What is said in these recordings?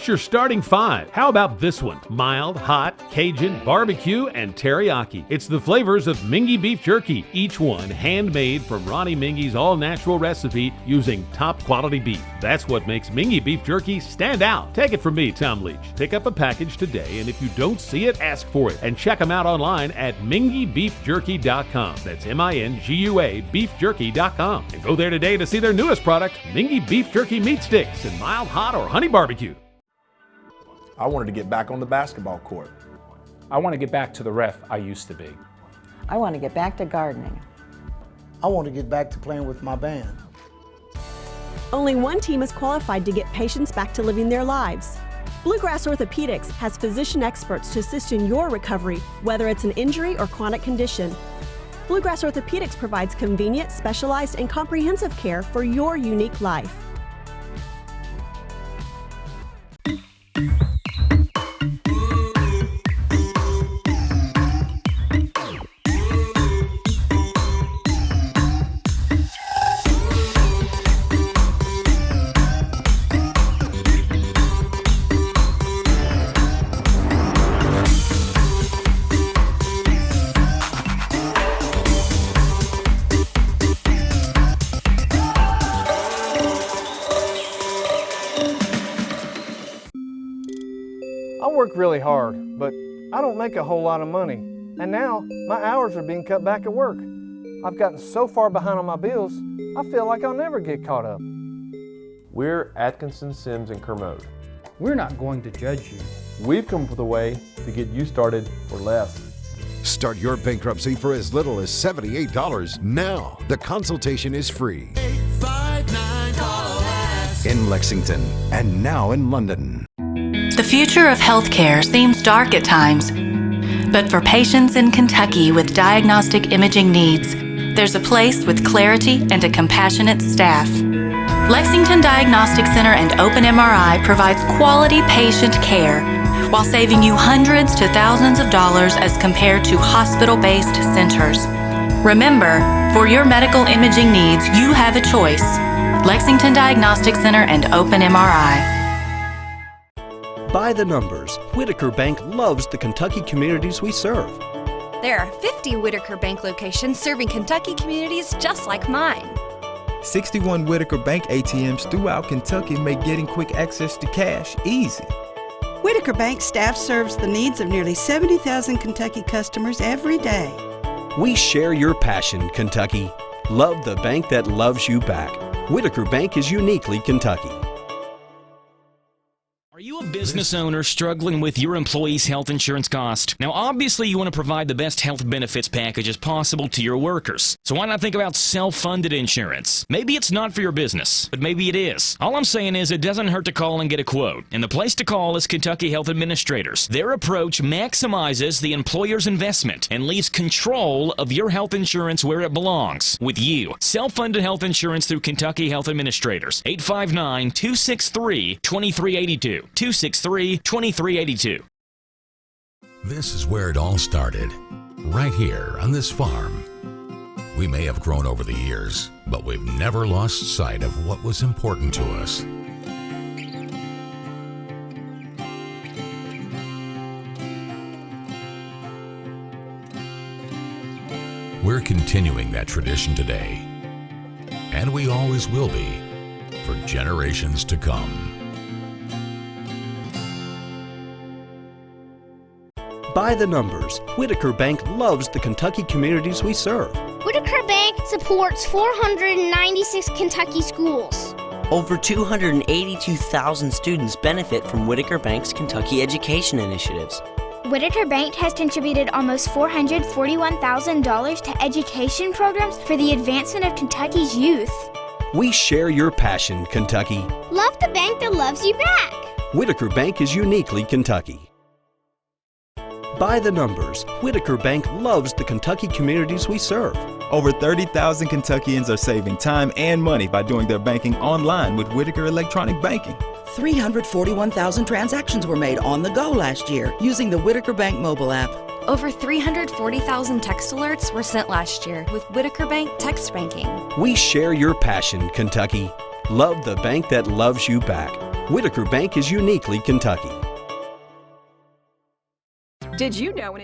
What's your starting five? How about this one? Mild, hot, Cajun, barbecue, and teriyaki. It's the flavors of Mingua beef jerky, each one handmade from Ronnie Mingy's all-natural recipe using top-quality beef. That's what makes Mingua beef jerky stand out. Take it from me, Tom Leach. Pick up a package today, and if you don't see it, ask for it. And check them out online at minguabeefjerky.com. That's M-I-N-G-U-A beefjerky.com. And go there today to see their newest product, Mingua beef jerky meat sticks in mild, hot, or honey barbecue. I wanted to get back on the basketball court. I want to get back to the ref I used to be. I want to get back to gardening. I want to get back to playing with my band. Only one team is qualified to get patients back to living their lives. Bluegrass Orthopedics has physician experts to assist in your recovery, whether it's an injury or chronic condition. Bluegrass Orthopedics provides convenient, specialized, and comprehensive care for your unique life. I work really hard, but I don't make a whole lot of money. And now, my hours are being cut back at work. I've gotten so far behind on my bills, I feel like I'll never get caught up. We're Atkinson, Sims, and Kermode. We're not going to judge you. We've come up with a way to get you started for less. Start your bankruptcy for as little as $78 now. The consultation is free. 859-CALL-ASK. In Lexington and now in London. The future of healthcare seems dark at times, but for patients in Kentucky with diagnostic imaging needs, there's a place with clarity and a compassionate staff. Lexington Diagnostic Center and Open MRI provides quality patient care while saving you hundreds to thousands of dollars as compared to hospital-based centers. Remember, for your medical imaging needs, you have a choice. Lexington Diagnostic Center and Open MRI. By the numbers, Whitaker Bank loves the Kentucky communities we serve. There are 50 Whitaker Bank locations serving Kentucky communities just like mine. 61 Whitaker Bank ATMs throughout Kentucky make getting quick access to cash easy. Whitaker Bank staff serves the needs of nearly 70,000 Kentucky customers every day. We share your passion, Kentucky. Love the bank that loves you back. Whitaker Bank is uniquely Kentucky. Are you a business owner struggling with your employees' health insurance cost? Now, obviously, you want to provide the best health benefits packages possible to your workers. So why not think about self-funded insurance? Maybe it's not for your business, but maybe it is. All I'm saying is it doesn't hurt to call and get a quote. And the place to call is Kentucky Health Administrators. Their approach maximizes the employer's investment and leaves control of your health insurance where it belongs, with you. Self-funded health insurance through Kentucky Health Administrators. 859-263-2382. 263-2382. This is where it all started, right here on this farm. We may have grown over the years, but we've never lost sight of what was important to us. We're continuing that tradition today, and we always will be for generations to come. By the numbers, Whitaker Bank loves the Kentucky communities we serve. Whitaker Bank supports 496 Kentucky schools. Over 282,000 students benefit from Whitaker Bank's Kentucky education initiatives. Whitaker Bank has contributed almost $441,000 to education programs for the advancement of Kentucky's youth. We share your passion, Kentucky. Love the bank that loves you back. Whitaker Bank is uniquely Kentucky. By the numbers, Whitaker Bank loves the Kentucky communities we serve. Over 30,000 Kentuckians are saving time and money by doing their banking online with Whitaker Electronic Banking. 341,000 transactions were made on the go last year using the Whitaker Bank mobile app. Over 340,000 text alerts were sent last year with Whitaker Bank text banking. We share your passion, Kentucky. Love the bank that loves you back. Whitaker Bank is uniquely Kentucky. Did you know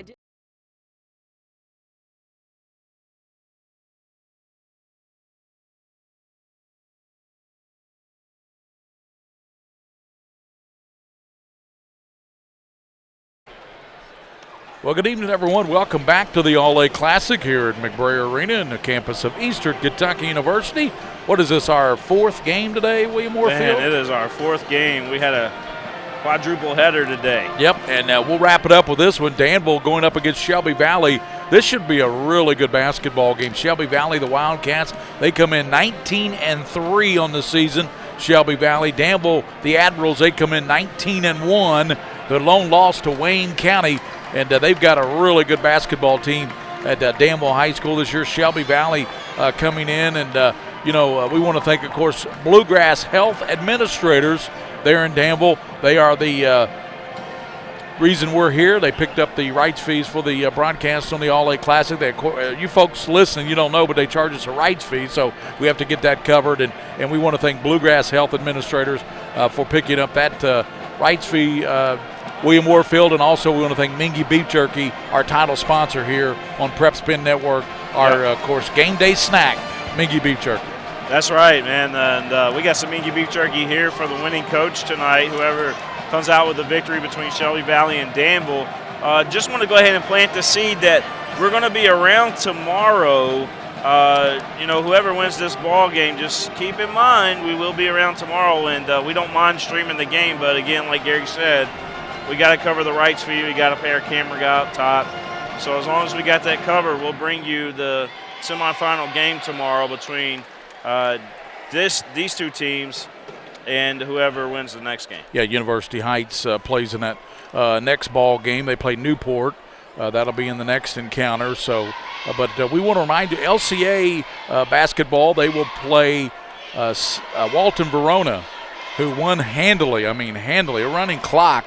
Well, good evening, everyone. Welcome back to the All-A Classic here at McBrayer Arena in the campus of Eastern Kentucky University. What is this, our fourth game today, William Warfield? Man, it is our fourth game. We had a quadruple header today. Yep, and we'll wrap it up with this one. Danville going up against Shelby Valley. This should be a really good basketball game. Shelby Valley, the Wildcats, they come in 19-3 on the season. Shelby Valley, Danville, the Admirals, they come in 19-1. The lone loss to Wayne County. And they've got a really good basketball team at Danville High School this year. Shelby Valley coming in. And, we want to thank, of course, Bluegrass Health Administrators there in Danville. They are the reason we're here. They picked up the rights fees for the broadcast on the All-A Classic. You folks listening, you don't know, but they charge us a rights fee, so we have to get that covered. And we want to thank Bluegrass Health Administrators for picking up that rights fee, William Warfield, and also we want to thank Mingua Beef Jerky, our title sponsor here on PrepSpin Network, our, of course, game day snack, Mingua Beef Jerky. That's right, man, and we got some Mingua Beef Jerky here for the winning coach tonight, whoever comes out with the victory between Shelby Valley and Danville. Just want to go ahead and plant the seed that we're going to be around tomorrow. Whoever wins this ball game, just keep in mind we will be around tomorrow, and we don't mind streaming the game, but again, like Gary said, we got to cover the rights fee. We got to pay our camera guy up top. So as long as we got that covered, we'll bring you the semifinal game tomorrow between these two teams and whoever wins the next game. Yeah, University Heights plays in that next ball game. They play Newport. That'll be in the next encounter. So, but we want to remind you, LCA basketball, they will play Walton Verona, who won handily, a running clock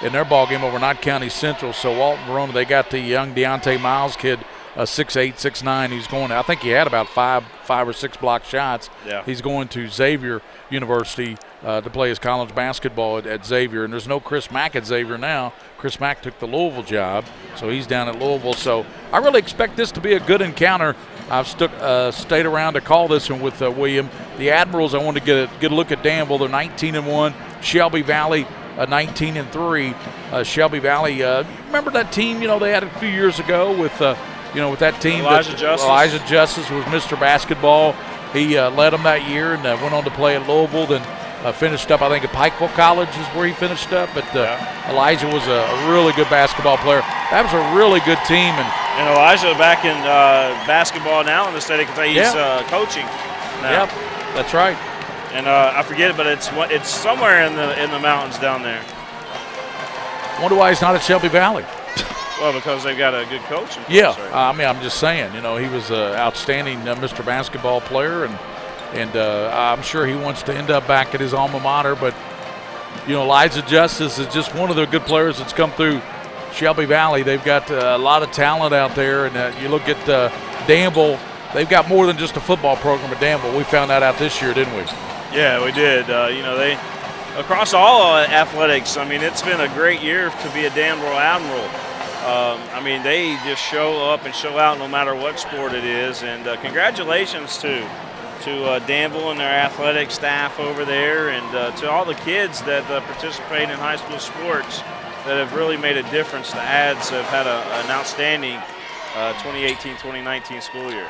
in their ball game over Knott County Central. So Walton Verona, they got the young Deontay Miles kid, 6'8", 6'9". He's going, I think he had about five or six block shots. Yeah. He's going to Xavier University to play his college basketball at Xavier. And there's no Chris Mack at Xavier now. Chris Mack took the Louisville job, so he's down at Louisville. So I really expect this to be a good encounter. I've stayed around to call this one with William. The Admirals, I want to get a look at Danville. They're 19-1. Shelby Valley, 19-3. Shelby Valley, remember that team, they had a few years ago with that team. Elijah Justice was Mr. Basketball. He led them that year and went on to play at Louisville, then finished up, I think, at Pikeville College is where he finished up. But Elijah was a really good basketball player. That was a really good team. And Elijah back in basketball now in the state of Kentucky. He's coaching now. Yep, that's right. And I forget it, but it's somewhere in the mountains down there. Wonder why he's not at Shelby Valley. Well, because they've got a good coach. Yeah, I'm just saying. He was an outstanding Mr. Basketball player, and I'm sure he wants to end up back at his alma mater. But Elijah Justice is just one of the good players that's come through Shelby Valley. They've got a lot of talent out there, and you look at Danville. They've got more than just a football program at Danville. We found that out this year, didn't we? Yeah, we did. They across all athletics. It's been a great year to be a Danville Admiral. They just show up and show out no matter what sport it is. And congratulations to Danville and their athletic staff over there, and to all the kids that participate in high school sports that have really made a difference. The Ads have had an outstanding 2018-2019 school year.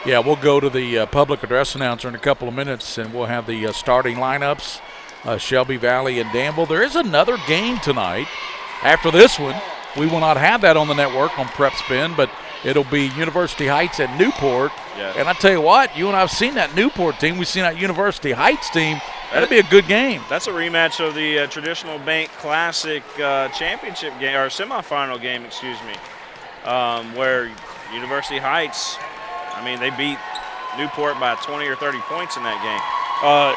Yeah, we'll go to the public address announcer in a couple of minutes, and we'll have the starting lineups, Shelby Valley and Danville. There is another game tonight. After this one, we will not have that on the network on PrepSpin, but it'll be University Heights at Newport. Yes. And I tell you what, you and I have seen that Newport team. We've seen that University Heights team. That'll be a good game. That's a rematch of the Traditional Bank Classic championship game, or semifinal game, where University Heights, they beat Newport by 20 or 30 points in that game.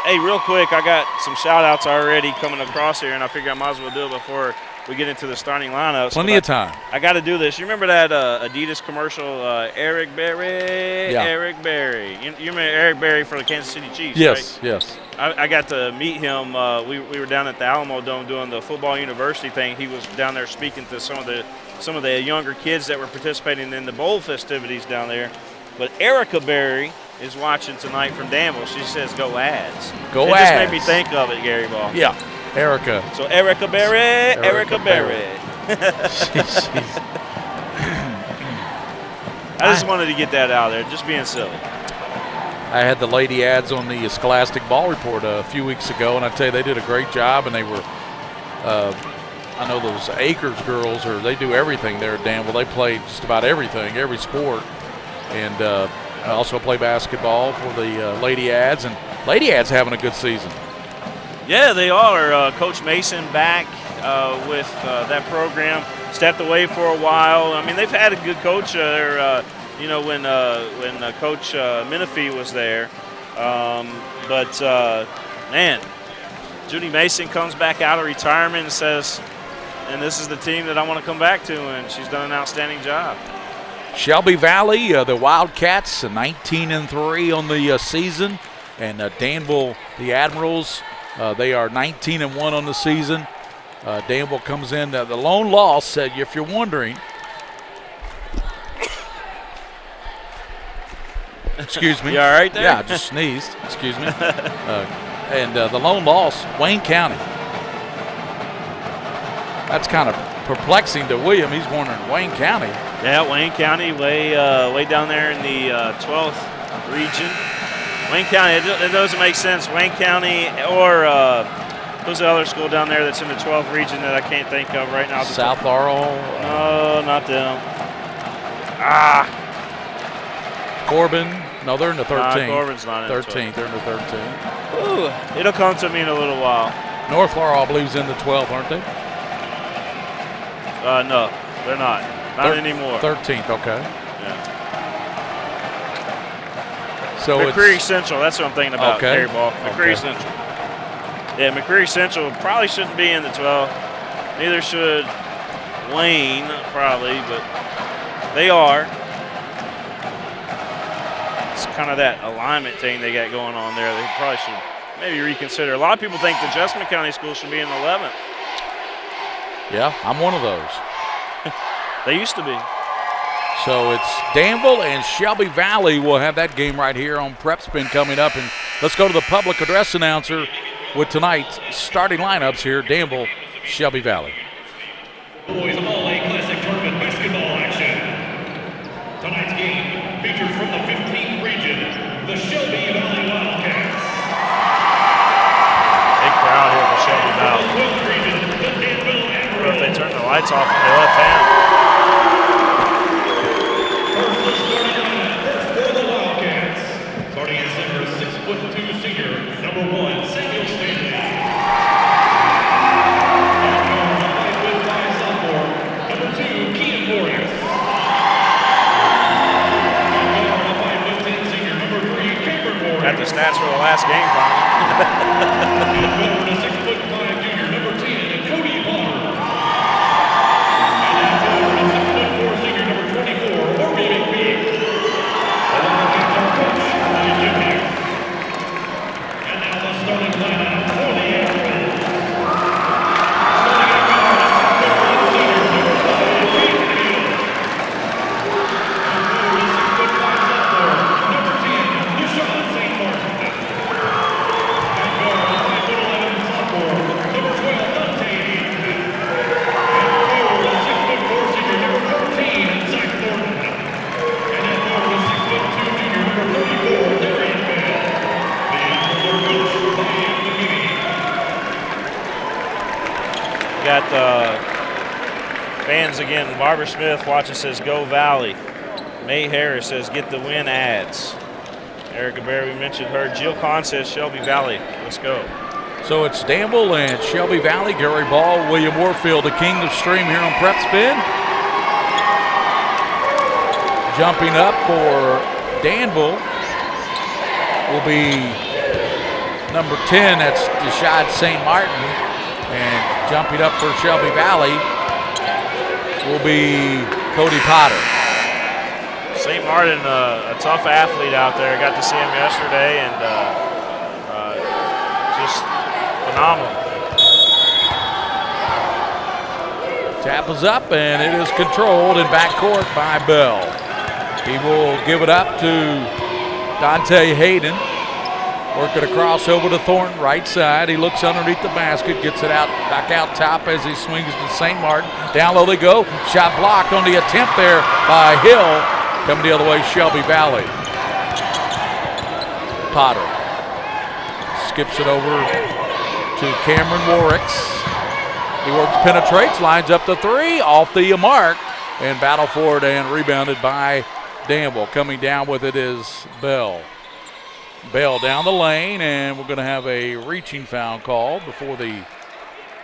Hey, real quick, I got some shout-outs already coming across here, and I figure I might as well do it before we get into the starting lineups. Plenty of time. I got to do this. You remember that Adidas commercial, Eric Berry? Yeah. Eric Berry. You remember Eric Berry for the Kansas City Chiefs, Yes, right? yes. I got to meet him. We were down at the Alamo Dome doing the football university thing. He was down there speaking to some of the younger kids that were participating in the bowl festivities down there. But Erica Berry is watching tonight from Danville. She says, "Go Ads." Go It Ads. just made me think of it, Gary Ball. Yeah, Erica. So Erica Berry, Erica Berry. I just wanted to get that out there, just being silly. I had the lady ads on the Scholastic Ball Report a few weeks ago, and I tell you, they did a great job, and they were I know those Akers girls, they do everything there at Danville. They play just about everything, every sport. And I also play basketball for the Lady Ads, and Lady Ads having a good season. Yeah, they are. Coach Mason back with that program. Stepped away for a while. I mean, they've had a good coach there, when Coach Menifee was there. Man, Judy Mason comes back out of retirement and says, and this is the team that I want to come back to, and she's done an outstanding job. Shelby Valley, the Wildcats, 19-3 on the season, and Danville, the Admirals, they are 19-1 on the season. Danville comes in. The lone loss, if you're wondering, excuse me. You all right there? Yeah, I just sneezed. Excuse me. And the lone loss, Wayne County. That's kind of perplexing to William. He's wondering, Wayne County. Yeah, Wayne County, way down there in the 12th region. Wayne County, it doesn't make sense. Wayne County or who's the other school down there that's in the 12th region that I can't think of right now? South Laurel. No, not them. Corbin. No, they're in the 13th. Corbin's not in 13th. They're in the 13th. Ooh, it'll come to me in a little while. North Laurel, I believe, is in the 12th, aren't they? No, they're not. Not anymore. 13th, okay. Yeah. So McCreary Central, that's what I'm thinking about, Okay. Harry Ball. McCreary Okay. Central. Yeah, McCreary Central probably shouldn't be in the 12. Neither should Wayne, probably, but they are. It's kind of that alignment thing they got going on there. They probably should maybe reconsider. A lot of people think the Jessamine County School should be in 11th. Yeah, I'm one of those. They used to be. So it's Danville and Shelby Valley. We'll have that game right here on PrepSpin coming up. And let's go to the public address announcer with tonight's starting lineups here, Danville, Shelby Valley. Boys All A Classic Tournament basketball action. Tonight's game features from the 15th region, the Shelby Valley Wildcats. Big crowd here for Shelby Valley. If they turn the lights off on the left hand. For the Wildcats, starting at center, 6'2" senior, number 1, Samuel Stanley. Number 2, Kean Morris. Got the stats for the last game, finally. And 6'5" junior, number 10, Cody Potter. And 6'4" senior, number 24, Orby McBee. And now the starting lineup for the Admirals. Starting at guard, 6'1" senior, number 5, Keith Hill. And 6'5" sophomore, number 10, Deshaun St. Martin. And guard, 5'11" sophomore, number 12, Dante Hampton. And 6'4" senior, number 14, Zach Thornton. And at forward, 6'2" junior, number 34, Darian Bell. The Admirals are coached by McGee. Got fans again. Barbara Smith watching, says go Valley. May Harris says get the win Ads. Erica Berry, we mentioned her. Jill Kahn says Shelby Valley. Let's go. So it's Danville and Shelby Valley. Gary Ball, William Warfield, the king of stream here on PrepSpin. Jumping up for Danville will be number 10. That's Deshaun St. Martin. And jumping up for Shelby Valley will be Cody Potter. St. Martin, a tough athlete out there. Got to see him yesterday, and just phenomenal. Tap is up, and it is controlled in backcourt by Bell. He will give it up to Dante Hayden. Working across over to Thornton, right side. He looks underneath the basket, gets it out, back out top as he swings to St. Martin. Down low they go. Shot blocked on the attempt there by Hill. Coming the other way, Shelby Valley. Potter skips it over to Cameron Warricks. He works, penetrates, lines up the three, off the mark, and battle for it and rebounded by Danville. Coming down with it is Bell. Bell down the lane, and we're going to have a reaching foul called before the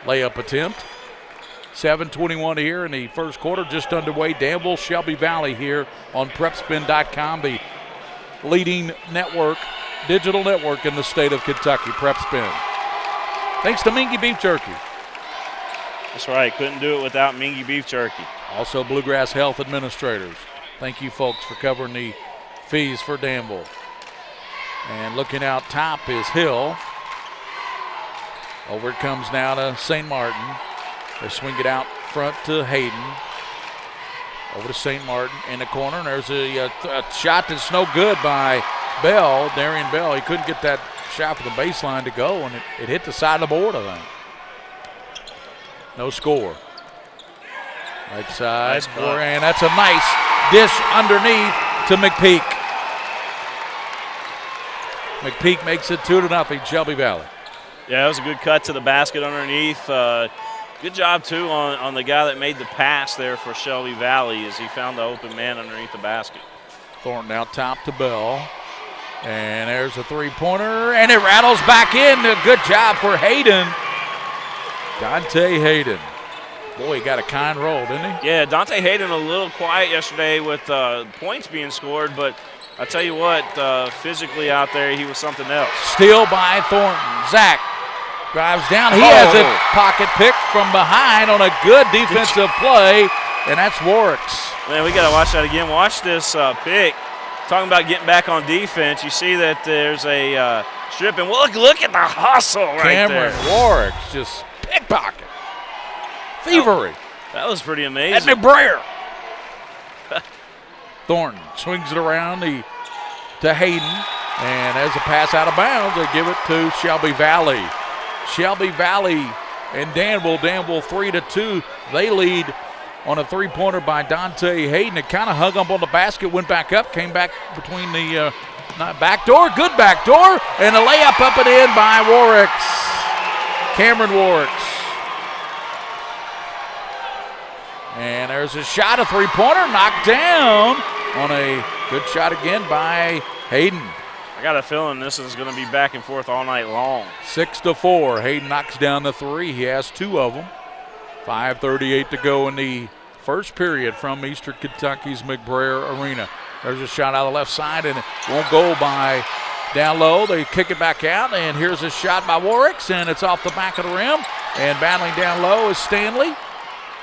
layup attempt. 7:21 here in the first quarter, just underway. Danville, Shelby Valley here on PrepSpin.com, the leading network, digital network in the state of Kentucky, PrepSpin. Thanks to Mingua Beef Jerky. That's right, couldn't do it without Mingua Beef Jerky. Also Bluegrass Health Administrators. Thank you folks for covering the fees for Danville. And looking out top is Hill. Over it comes now to St. Martin. They swing it out front to Hayden. Over to St. Martin in the corner. And there's a shot that's no good by Bell, Darian Bell. He couldn't get that shot for the baseline to go, and it hit the side of the board, I think. No score. Right side. And that's a nice dish underneath to McPeak. McPeak makes it 2-0, Shelby Valley. Yeah, that was a good cut to the basket underneath. Good job, too, on the guy that made the pass there for Shelby Valley as he found the open man underneath the basket. Thornton out top to Bell. And there's a three-pointer, and it rattles back in. A good job for Hayden. Dante Hayden. Boy, he got a kind roll, didn't he? Yeah, Dante Hayden a little quiet yesterday with points being scored, but I tell you what, physically out there, he was something else. Steal by Thornton. Zach drives down. He has a pocket pick from behind on a good defensive play, and that's Warricks. Man, we got to watch that again. Watch this pick. Talking about getting back on defense, you see that there's a strip, and look at the hustle right there. Cameron Warricks just pickpocket. Thievery. That was pretty amazing. At McBrayer. Thornton swings it around to Hayden, and as a pass out of bounds, they give it to Shelby Valley. Shelby Valley and Danville 3-2. They lead on a three-pointer by Dante Hayden. It kind of hung up on the basket, went back up, came back between the back door, good back door, and a layup up and in by Warricks. Cameron Warricks. And there's a shot, a three-pointer, knocked down on a good shot again by Hayden. I got a feeling this is going to be back and forth all night long. 6-4. Hayden knocks down the three. He has two of them. 5:38 to go in the first period from Eastern Kentucky's McBrayer Arena. There's a shot out of the left side, and it won't go by down low. They kick it back out, and here's a shot by Warricks, and it's off the back of the rim. And battling down low is Stanley.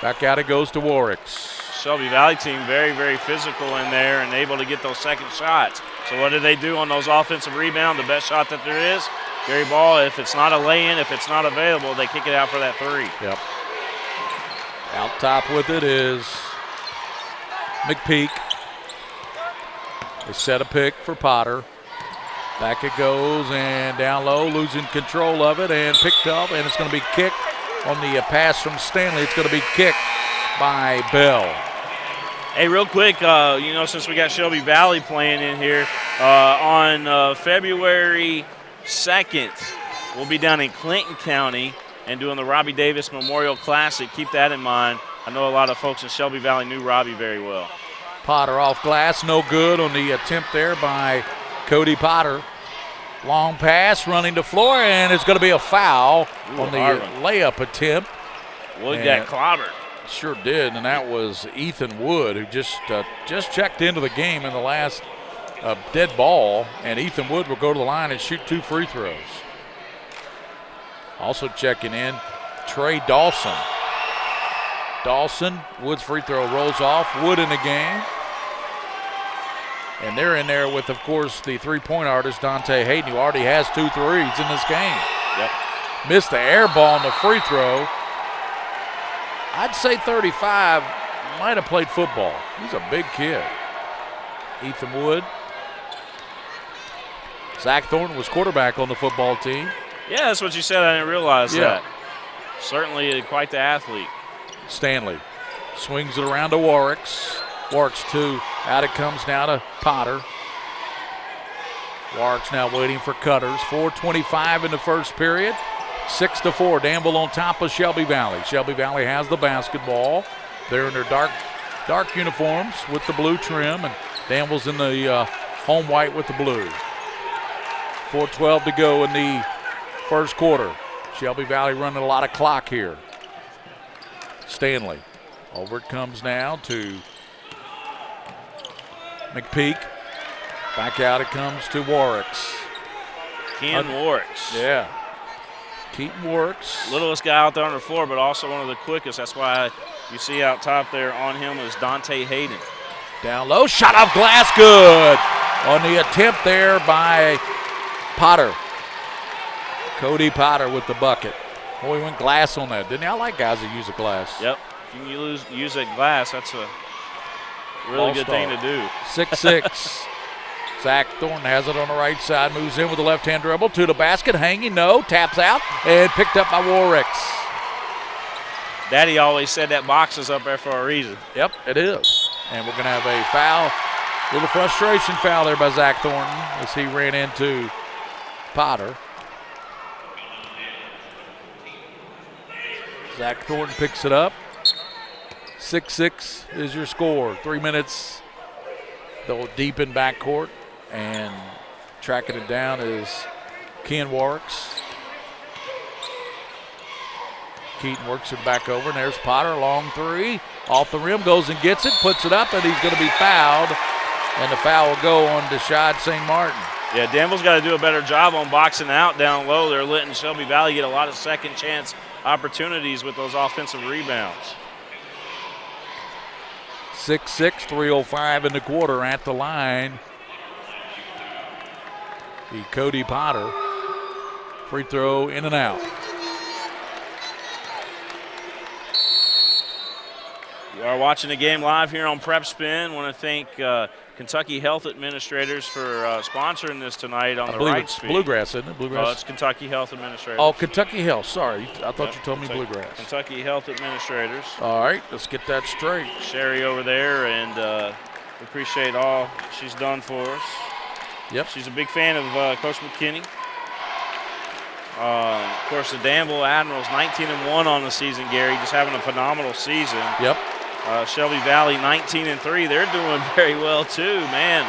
Back out it goes to Warricks. Shelby Valley team very, very physical in there and able to get those second shots. So what do they do on those offensive rebounds? The best shot that there is, carry ball. If it's not a lay-in, if it's not available, they kick it out for that three. Yep. Out top with it is McPeak. They set a pick for Potter. Back it goes, and down low, losing control of it, and picked up, and it's going to be kicked on the pass from Stanley. It's going to be kicked by Bell. Hey, real quick, since we got Shelby Valley playing in here, on February 2nd, we'll be down in Clinton County and doing the Robbie Davis Memorial Classic. Keep that in mind. I know a lot of folks in Shelby Valley knew Robbie very well. Potter off glass, no good on the attempt there by Cody Potter. Long pass, running the floor, and it's going to be a foul on the layup attempt. Wood got clobbered. Sure did, and that was Ethan Wood, who just checked into the game in the last dead ball, and Ethan Wood will go to the line and shoot 2 free throws. Also checking in Trey Dawson. Dawson, Wood's free throw rolls off. Wood in the game. And they're in there with, of course, the three-point artist, Dante Hayden, who already has 2 threes in this game. Yep. Missed the air ball on the free throw. I'd say 35, might have played football. He's a big kid. Ethan Wood. Zach Thornton was quarterback on the football team. Yeah, that's what you said. I didn't realize that. Certainly quite the athlete. Stanley swings it around to Warwicks. Warwicks 2. Out it comes now to Potter. Warwicks now waiting for Cutters. 4:25 in the first period. 6-4. Danville on top of Shelby Valley. Shelby Valley has the basketball. They're in their dark uniforms with the blue trim, and Danville's in the home white with the blue. 4:12 to go in the first quarter. Shelby Valley running a lot of clock here. Stanley. Over it comes now to McPeak. Back out it comes to Warwicks. Ken Warwicks. Yeah. Keaton Warwicks. Littlest guy out there on the floor, but also one of the quickest. That's why you see out top there on him is Dante Hayden. Down low, shot off glass, good. On the attempt there by Potter. Cody Potter with the bucket. Boy, he went glass on that, didn't he? I like guys that use a glass. Yep. If you use that glass, that's a really good thing to do. 6'6". Zach Thornton has it on the right side, moves in with the left-hand dribble to the basket, hanging, no, taps out, and picked up by Warwicks. Daddy always said that box is up there for a reason. Yep, it is. And we're going to have a foul, little frustration foul there by Zach Thornton as he ran into Potter. Zach Thornton picks it up. 6-6 is your score. 3 minutes, though, deep in backcourt. And tracking it down is Ken Warwicks. Keaton works it back over, and there's Potter, long three. Off the rim, goes and gets it, puts it up, and he's going to be fouled. And the foul will go on Deshad St. Martin. Yeah, Danville's got to do a better job on boxing out down low. They're letting Shelby Valley get a lot of second chance opportunities with those offensive rebounds. 6-6, 3:05 in the quarter at the line. The Cody Potter free throw in and out. You are watching the game live here on PrepSpin. Want to thank Kentucky Health Administrators for sponsoring this tonight on the right speed. Bluegrass, isn't it? Bluegrass? Oh, it's Kentucky Health Administrators. Oh, Kentucky Health. Sorry, I thought you told me Bluegrass. Kentucky Health Administrators. All right, let's get that straight. Sherry over there, and we appreciate all she's done for us. Yep. She's a big fan of Coach McKinney. Of course, the Danville Admirals 19-1 on the season, Gary, just having a phenomenal season. Yep. Shelby Valley 19-3. They're doing very well too, man.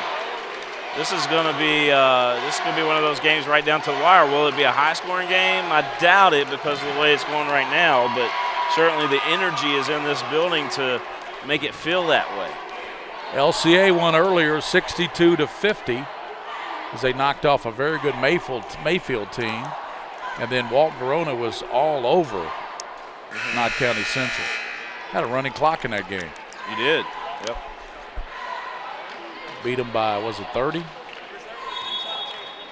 This is going to be one of those games right down to the wire. Will it be a high-scoring game? I doubt it because of the way it's going right now. But certainly the energy is in this building to make it feel that way. LCA won earlier, 62-50, as they knocked off a very good Mayfield team, and then Walton Verona was all over Knott County Central. Had a running clock in that game. You did. Yep. Beat them by, was it 30?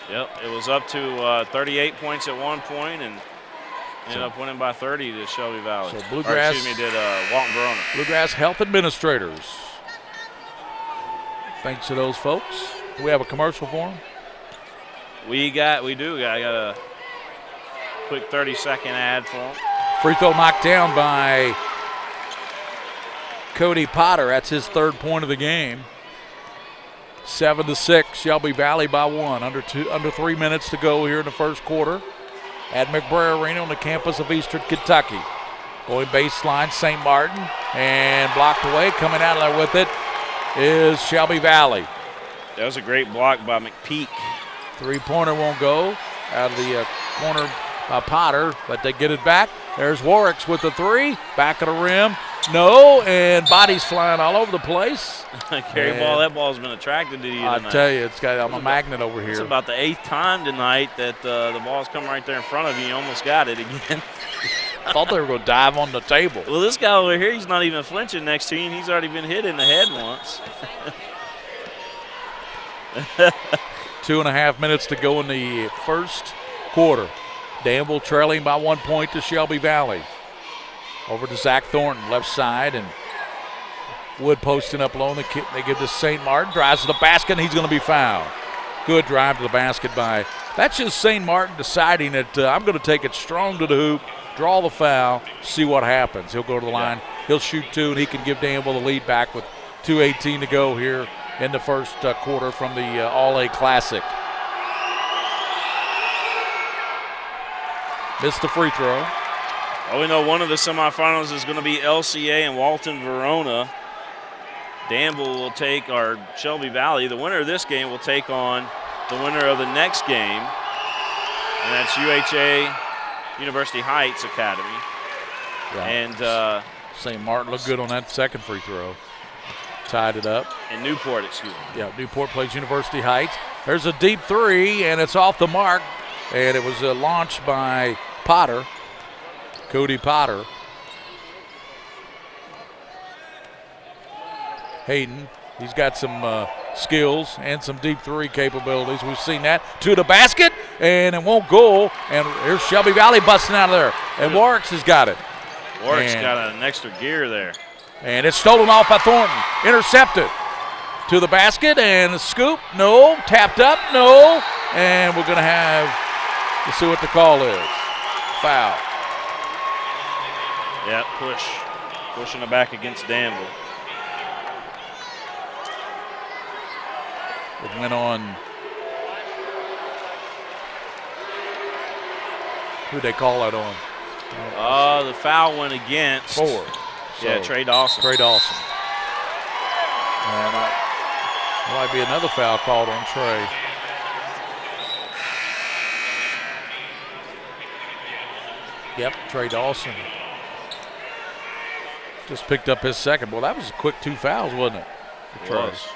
Yep, it was up to 38 points at one point and ended up winning by 30 to Shelby Valley. So Bluegrass, did Walton Verona. Bluegrass Health Administrators. Thanks to those folks. Do we have a commercial for them? We do. I got a quick 30-second ad for them. Free throw knocked down by Cody Potter. That's his third point of the game. 7-6, Shelby Valley by 1. Under 3 minutes to go here in the first quarter at McBrayer Arena on the campus of Eastern Kentucky. Going baseline, St. Martin, and blocked away. Coming out of there with it is Shelby Valley. That was a great block by McPeak. Three-pointer won't go out of the corner by Potter, but they get it back. There's Warwicks with the three. Back of the rim. No, and bodies flying all over the place. Carry ball, that ball's been attracted to you tonight. I tell you, I'm a magnet over here. It's about the 8th time tonight that the ball's come right there in front of you. You almost got it again. Thought they were going to dive on the table. Well, this guy over here, he's not even flinching next to you, and he's already been hit in the head once. 2.5 minutes to go in the first quarter. Danville trailing by 1 point to Shelby Valley. Over to Zach Thornton, left side, and Wood posting up low. They give to St. Martin, drives to the basket, and he's going to be fouled. Good drive to the basket by, that's just St. Martin deciding that I'm going to take it strong to the hoop, draw the foul, see what happens. He'll go to the line, he'll shoot 2, and he can give Danville the lead back with 2:18 to go here in the first quarter from the All-A Classic. Missed the free throw. Well, we know one of the semifinals is going to be LCA and Walton Verona. Danville will take, or Shelby Valley, the winner of this game will take on the winner of the next game, and that's UHA University Heights Academy. Yeah. And St. Martin looked good on that second free throw. Tied it up. And Newport, excuse me. Yeah, Newport plays University Heights. There's a deep three, and it's off the mark, and it was launched by Potter, Cody Potter. Hayden, he's got some skills and some deep three capabilities. We've seen that. To the basket, and it won't go. And here's Shelby Valley busting out of there. And Warwick's has got it. Warwick's got an extra gear there. And it's stolen off by Thornton. Intercepted. To the basket, and a scoop. No. Tapped up. No. And we're going to have, let's see what the call is. Foul. Yeah, push. Pushing it back against Danville. It went on. Who'd they call that on? The foul went against. 4. Yeah, Trey Dawson. Trey Dawson. And there might be another foul called on Trey. Yep, Trey Dawson just picked up his second. Well, that was a quick 2 fouls, wasn't it? For Trey. Was.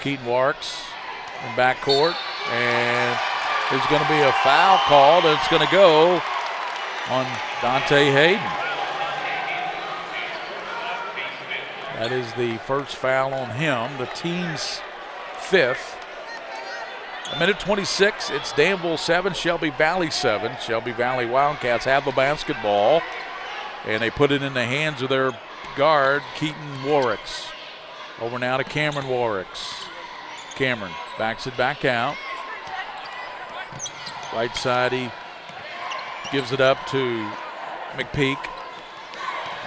Keaton Warks in backcourt, and there's going to be a foul called, and it's going to go on Dante Hayden. That is the first foul on him, the team's 5th. 1:26, it's Danville 7, Shelby Valley 7. Shelby Valley Wildcats have the basketball, and they put it in the hands of their guard, Keaton Warricks. Over now to Cameron Warricks. Cameron backs it back out. Right side, he gives it up to McPeak.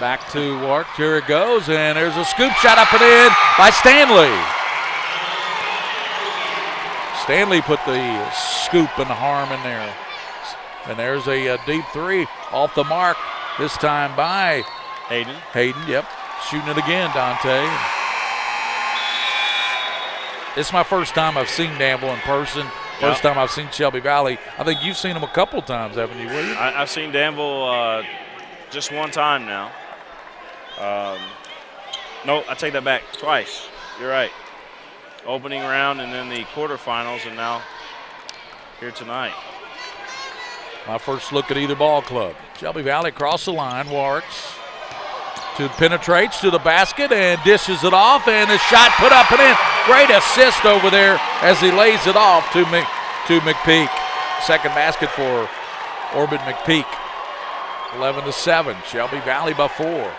Back to Wark. Here it goes, and there's a scoop shot up and in by Stanley. Stanley put the scoop and the harm in there. And there's a deep three off the mark, this time by Hayden. Hayden, yep. Shooting it again, Dante. This is my first time I've seen Danville in person. First time I've seen Shelby Valley. I think you've seen them a couple times, haven't you, William? I've seen Danville just one time now. No, I take that back. Twice. You're right. Opening round and then the quarterfinals, and now here tonight. My first look at either ball club. Shelby Valley across the line. Warks penetrates to the basket and dishes it off, and the shot put up and in. Great assist over there as he lays it off to McPeak. Second basket for Orbit McPeak. 11-7. Shelby Valley by 4.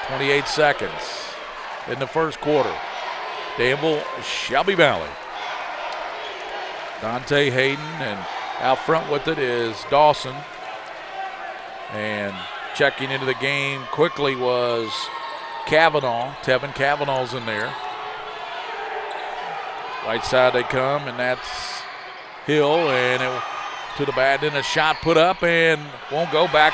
28 seconds in the first quarter. Danville, Shelby Valley. Dante Hayden, and out front with it is Dawson. And checking into the game quickly was Kavanaugh. Tevin Kavanaugh's in there. Right side they come, and that's Hill, and to the bat. Then a shot put up and won't go back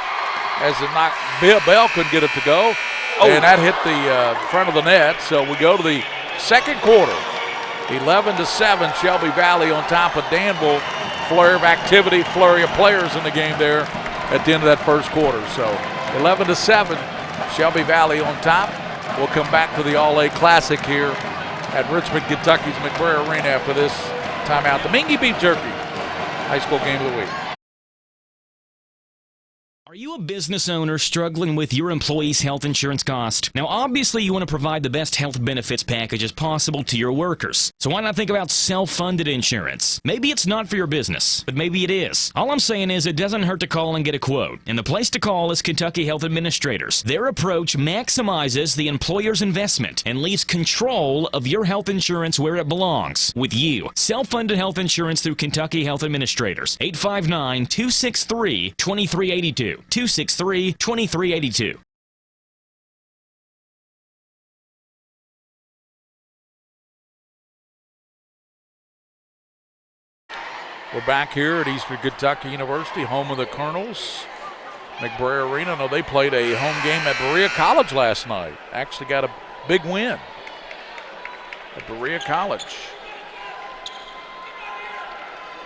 as the knock. Bell couldn't get it to go. And that hit the front of the net. So we go to the second quarter. 11-7, Shelby Valley on top of Danville. Flurry of activity, flurry of players in the game there at the end of that first quarter. So 11-7, Shelby Valley on top. We'll come back to the All-A Classic here at Richmond, Kentucky's McBrayer Arena after this timeout. The Mingua Beef Jerky High School Game of the Week. Are you a business owner struggling with your employees' health insurance cost? Now, obviously, you want to provide the best health benefits packages possible to your workers. So why not think about self-funded insurance? Maybe it's not for your business, but maybe it is. All I'm saying is it doesn't hurt to call and get a quote. And the place to call is Kentucky Health Administrators. Their approach maximizes the employer's investment and leaves control of your health insurance where it belongs, with you. Self-funded health insurance through Kentucky Health Administrators. 859-263-2382. 263-2382. We're back here at Eastern Kentucky University, home of the Colonels. McBrayer Arena. No, they played a home game at Berea College last night. Actually got a big win at Berea College.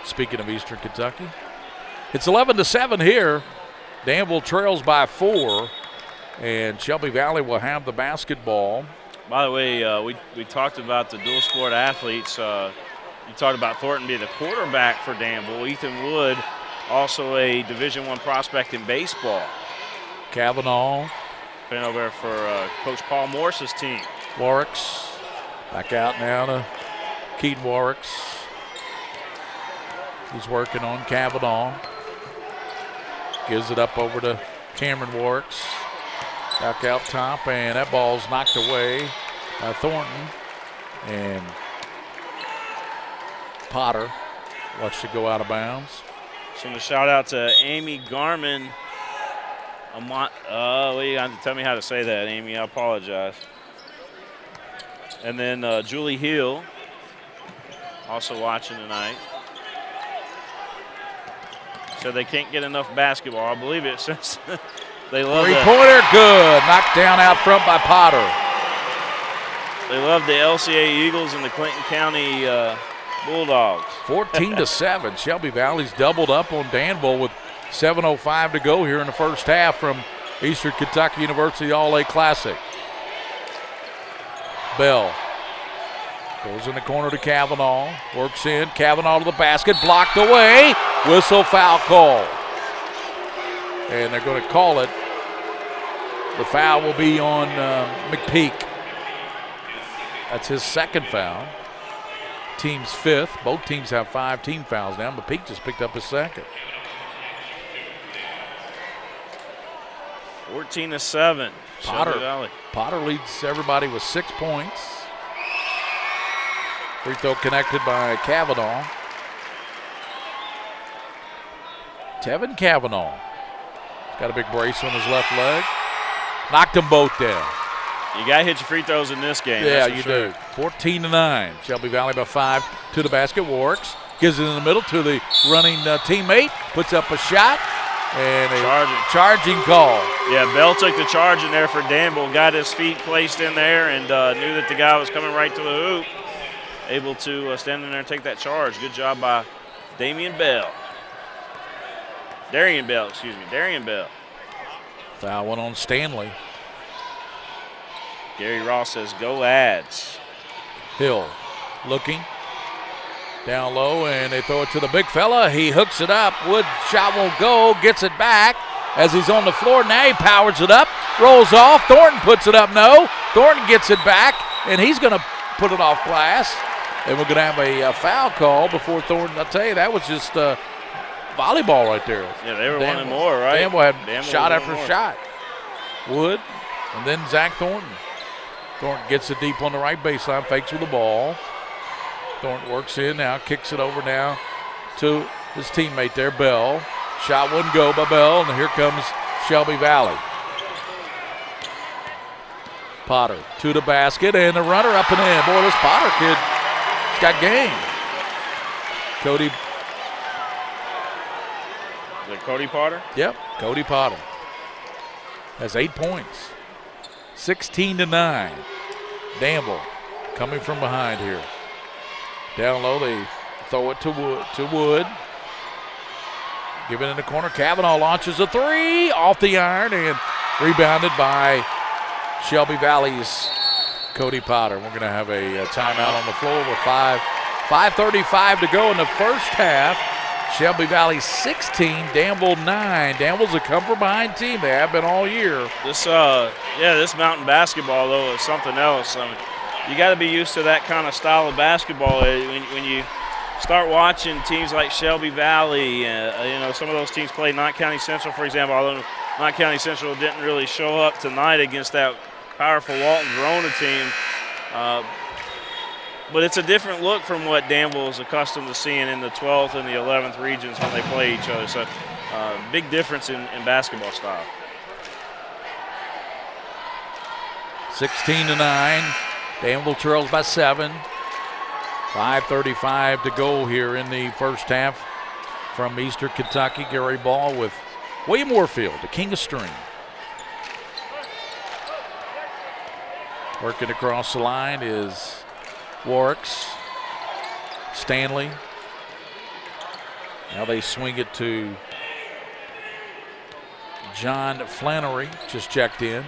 Speaking of Eastern Kentucky, it's 11-7 here. Danville trails by 4, and Shelby Valley will have the basketball. By the way, we talked about the dual sport athletes. You talked about Thornton being the quarterback for Danville. Ethan Wood, also a Division I prospect in baseball. Kavanaugh. Playing over there for Coach Paul Morse's team. Warwicks back out now to Keaton Warwicks. He's working on Kavanaugh. Gives it up over to Cameron Warwicks. Back out top, and that ball's knocked away by Thornton. And Potter watched it go out of bounds. Send a shout out to Amy Garman. You have to tell me how to say that, Amy. I apologize. And then Julie Hill, also watching tonight. So they can't get enough basketball. I believe it since they love it. Three-pointer, good. Knocked down out front by Potter. They love the LCA Eagles and the Clinton County Bulldogs. 14-7. Shelby Valley's doubled up on Danville with 7:05 to go here in the first half from Eastern Kentucky University All-A Classic. Bell goes in the corner to Kavanaugh. Works in. Kavanaugh to the basket. Blocked away. Whistle, foul call. And they're going to call it. The foul will be on McPeak. That's his second foul. Team's fifth. Both teams have 5 team fouls now. McPeak just picked up his second. 14-7. Potter leads everybody with 6 points. Free throw connected by Kavanaugh. Tevin Kavanaugh. He's got a big brace on his left leg. Knocked them both down. You got to hit your free throws in this game. Yeah, you do. 14-9. Shelby Valley by 5 to the basket. Works. Gives it in the middle to the running teammate. Puts up a shot. And a charging call. Yeah, Bell took the charge in there for Danville. Got his feet placed in there and knew that the guy was coming right to the hoop. Able to stand in there and take that charge. Good job by Darian Bell. Foul went on Stanley. Gary Ross says, go Ads. Hill looking. Down low, and they throw it to the big fella. He hooks it up. Wood shot won't go. Gets it back as he's on the floor. Now he powers it up. Rolls off. Thornton puts it up. No. Thornton gets it back, and he's going to put it off glass. And we're going to have a foul call before Thornton. I'll tell you, that was just volleyball right there. Yeah, they were wanting more, right? Danville had shot after shot. Wood, and then Zach Thornton. Thornton gets it deep on the right baseline, fakes with the ball. Thornton works in now, kicks it over now to his teammate there, Bell. Shot wouldn't go by Bell, and here comes Shelby Valley. Potter to the basket, and the runner up and in. Boy, this Potter kid has got game. Cody. Is it Cody Potter? Yep, Cody Potter has 8 points. 16-9. Danville coming from behind here. Down low, they throw it to Wood. Give it in the corner. Kavanaugh launches a three off the iron and rebounded by Shelby Valley's Cody Potter. We're going to have a timeout on the floor with 5:35 to go in the first half. Shelby Valley 16, Danville 9. Danville's a come-from-behind team. They have been all year. This mountain basketball, though, is something else. I mean, you got to be used to that kind of style of basketball. When you start watching teams like Shelby Valley, some of those teams play Knott County Central, for example, although Knott County Central didn't really show up tonight against that powerful Walton Verona team. But it's a different look from what Danville is accustomed to seeing in the 12th and the 11th regions when they play each other. So big difference in basketball style. 16-9. Danville trails by 7. 5:35 to go here in the first half from Eastern Kentucky. Gary Ball with William Warfield, the king of string. Working across the line is Warricks, Stanley. Now they swing it to John Flannery, just checked in.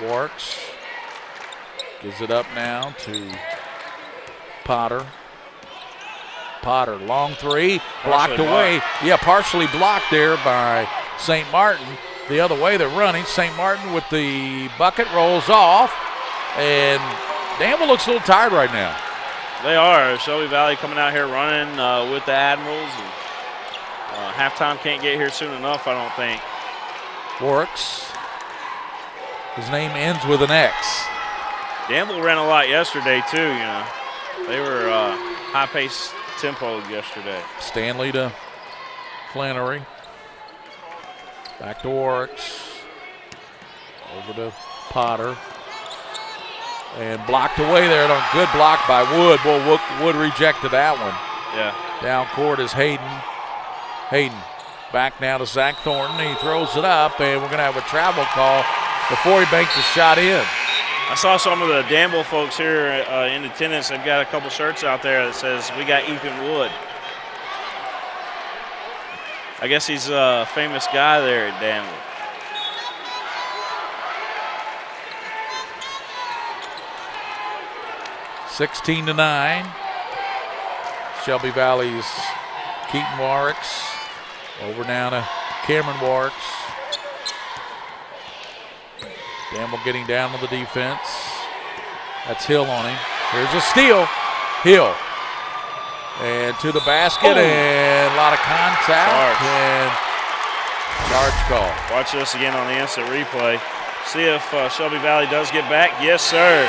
Warricks gives it up now to Potter. Potter, long three, blocked away. Yeah, partially blocked there by St. Martin. The other way they're running. St. Martin with the bucket rolls off. And Danville looks a little tired right now. They are. Shelby Valley coming out here running with the Admirals. And, halftime can't get here soon enough, I don't think. Warricks. His name ends with an X. Danville ran a lot yesterday, too, They were high-paced tempo yesterday. Stanley to Flannery. Back to Warricks. Over to Potter. And blocked away there. Good block by Wood. Well, Wood rejected that one. Yeah. Down court is Hayden. Hayden back now to Zach Thornton. He throws it up, and we're going to have a travel call before he banks the shot in. I saw some of the Danville folks here in attendance. They've got a couple shirts out there that says, "We got Ethan Wood." I guess he's a famous guy there at Danville. (16-9). Shelby Valley's Keaton Warricks. Over now to Cameron Warricks. Danville getting down on the defense. That's Hill on him. Here's a steal. Hill. And to the basket, and a lot of contact. And charge call. Watch this again on the instant replay. See if Shelby Valley does get back. Yes, sir.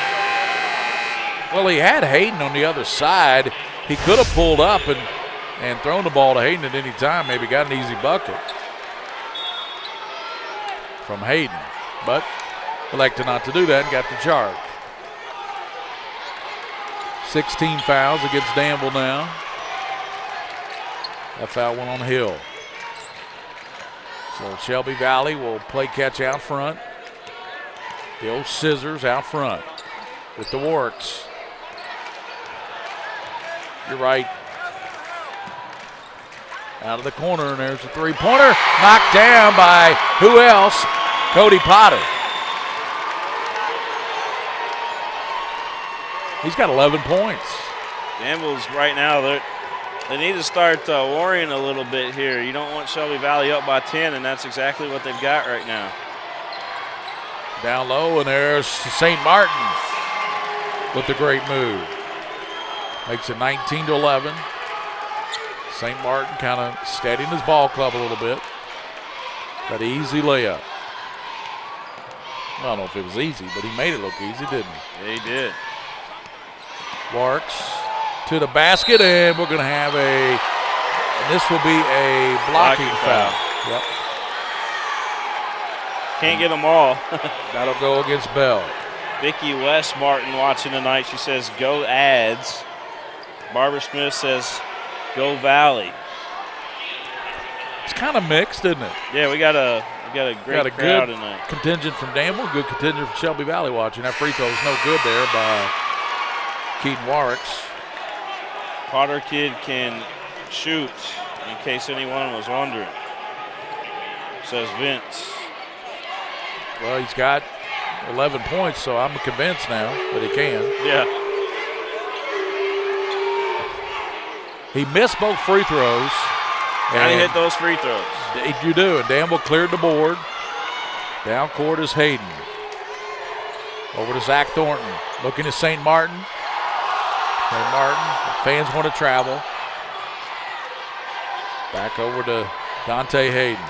Well, he had Hayden on the other side. He could have pulled up and thrown the ball to Hayden at any time, maybe got an easy bucket from Hayden. But elected not to do that and got the charge. 16 fouls against Danville now. That foul went on Hill. So Shelby Valley will play catch out front. The old scissors out front with the Warricks. You're right. Out of the corner, and there's a three-pointer. Knocked down by who else? Cody Potter. He's got 11 points. Danville's right now, they need to start worrying a little bit here. You don't want Shelby Valley up by 10, and that's exactly what they've got right now. Down low, and there's St. Martin with the great move. Makes it 19-11. St. Martin kind of steadying his ball club a little bit. That easy layup. I don't know if it was easy, but he made it look easy, didn't he? Yeah, he did. Warricks to the basket, and we're going to have this will be a blocking foul. Yep. Can't get them all. That'll go against Bell. Vicki West Martin watching tonight. She says, "Go Ads." Barbara Smith says, "Go Valley." It's kind of mixed, isn't it? Yeah, we got a great crowd good tonight. Contingent from Danville, good contingent from Shelby Valley watching. That free throw is no good there by Keaton Warricks. Potter kid can shoot, in case anyone was wondering, says Vince. Well, he's got 11 points, so I'm convinced now that he can. Yeah. He missed both free throws. Gotta hit those free throws. You do, and Danville cleared the board. Down court is Hayden. Over to Zach Thornton. Looking to St. Martin. St. Martin, the fans want to travel. Back over to Dante Hayden.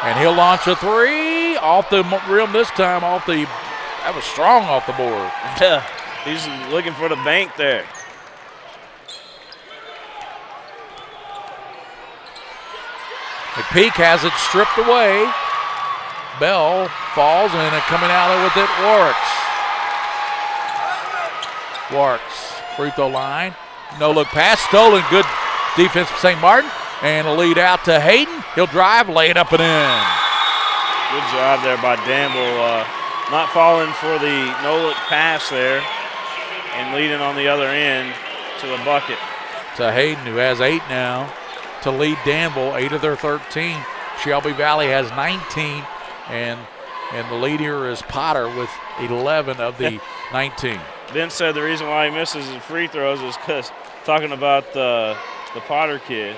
And he'll launch a three off the rim this time. That was strong off the board. Yeah, he's looking for the bank there. McPeak has it stripped away. Bell falls and coming out with it, Warks, free throw line. No look pass, stolen. Good defense from St. Martin. And a lead out to Hayden. He'll drive, lay it up and in. Good job there by Danville. Not falling for the no-look pass there and leading on the other end to the bucket. To Hayden, who has 8 now, to lead Danville, 8 of their 13. Shelby Valley has 19, and the leader is Potter with 11 of the 19. Ben said the reason why he misses his free throws is because, talking about the Potter kid,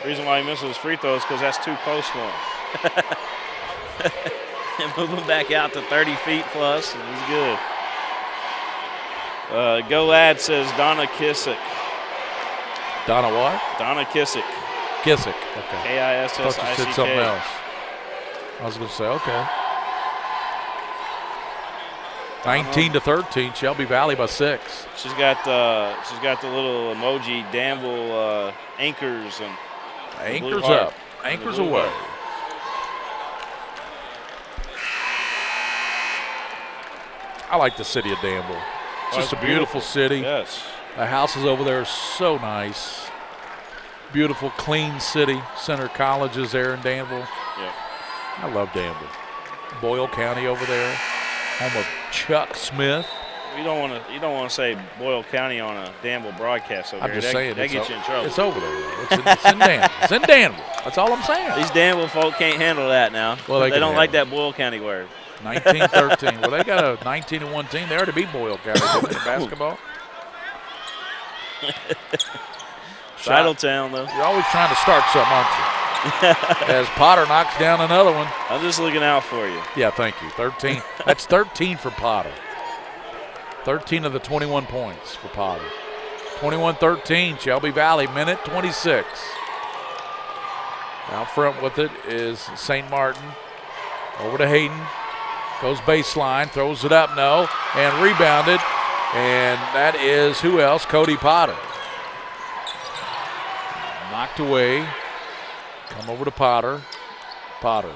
the reason why he misses his free throws is because that's too close for him. And move him back out to 30 feet plus, and he's good. Go Lad says Donna Kissick. Donna what? Donna Kissick. Kissick, okay. K-I-S-S-I-C-K. I thought you said something else. I was going to say, okay. 19 to 13, Shelby Valley by 6. She's got the little emoji Danville anchors and anchors up, anchors away. I like the city of Danville. It's just a beautiful city. Yes. The houses over there are so nice. Beautiful, clean city. Center College is there in Danville. Yep. I love Danville. Boyle County over there, home of Chuck Smith. You don't want to say Boyle County on a Danville broadcast over I'm here. just saying that gets you in trouble. It's over there. It's in Danville. It's in Danville. That's all I'm saying. These Danville folk can't handle that now. Well, they don't like that Boyle County word. 19-13. Well, they got a 19-1 team. They already beat Boyle County in basketball. Titletown, though. You're always trying to start something, aren't you? As Potter knocks down another one. I'm just looking out for you. Yeah, thank you. 13. That's 13 for Potter. 13 of the 21 points for Potter. 21-13, Shelby Valley, minute 26. Out front with it is St. Martin. Over to Hayden. Goes baseline, throws it up, no, and rebounded. And that is who else? Cody Potter. Knocked away. Come over to Potter. Potter.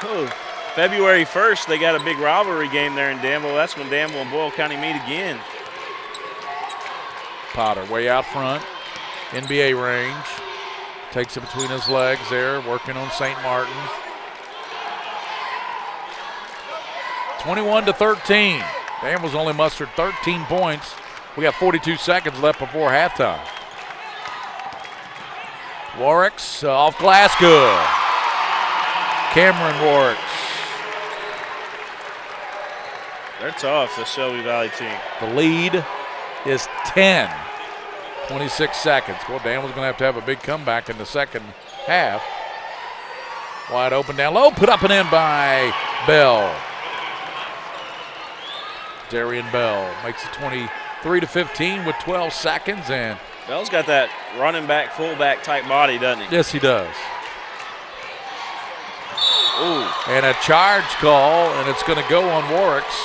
Oh, February 1st, they got a big rivalry game there in Danville. That's when Danville and Boyle County meet again. Potter way out front. NBA range. Takes it between his legs there, working on St. Martin. 21-13. Danville's only mustered 13 points. We got 42 seconds left before halftime. Warwick's off glass, good. Cameron Warwick's. They're tough, the Shelby Valley team. The lead is 10. 26 seconds. Well, Danville's going to have a big comeback in the second half. Wide open down low, put up and in by Bell. Darian Bell makes it 23-15 with 12 seconds. And Bell's got that running back, fullback type body, doesn't he? Yes, he does. Ooh. And a charge call, and it's going to go on Warwick's.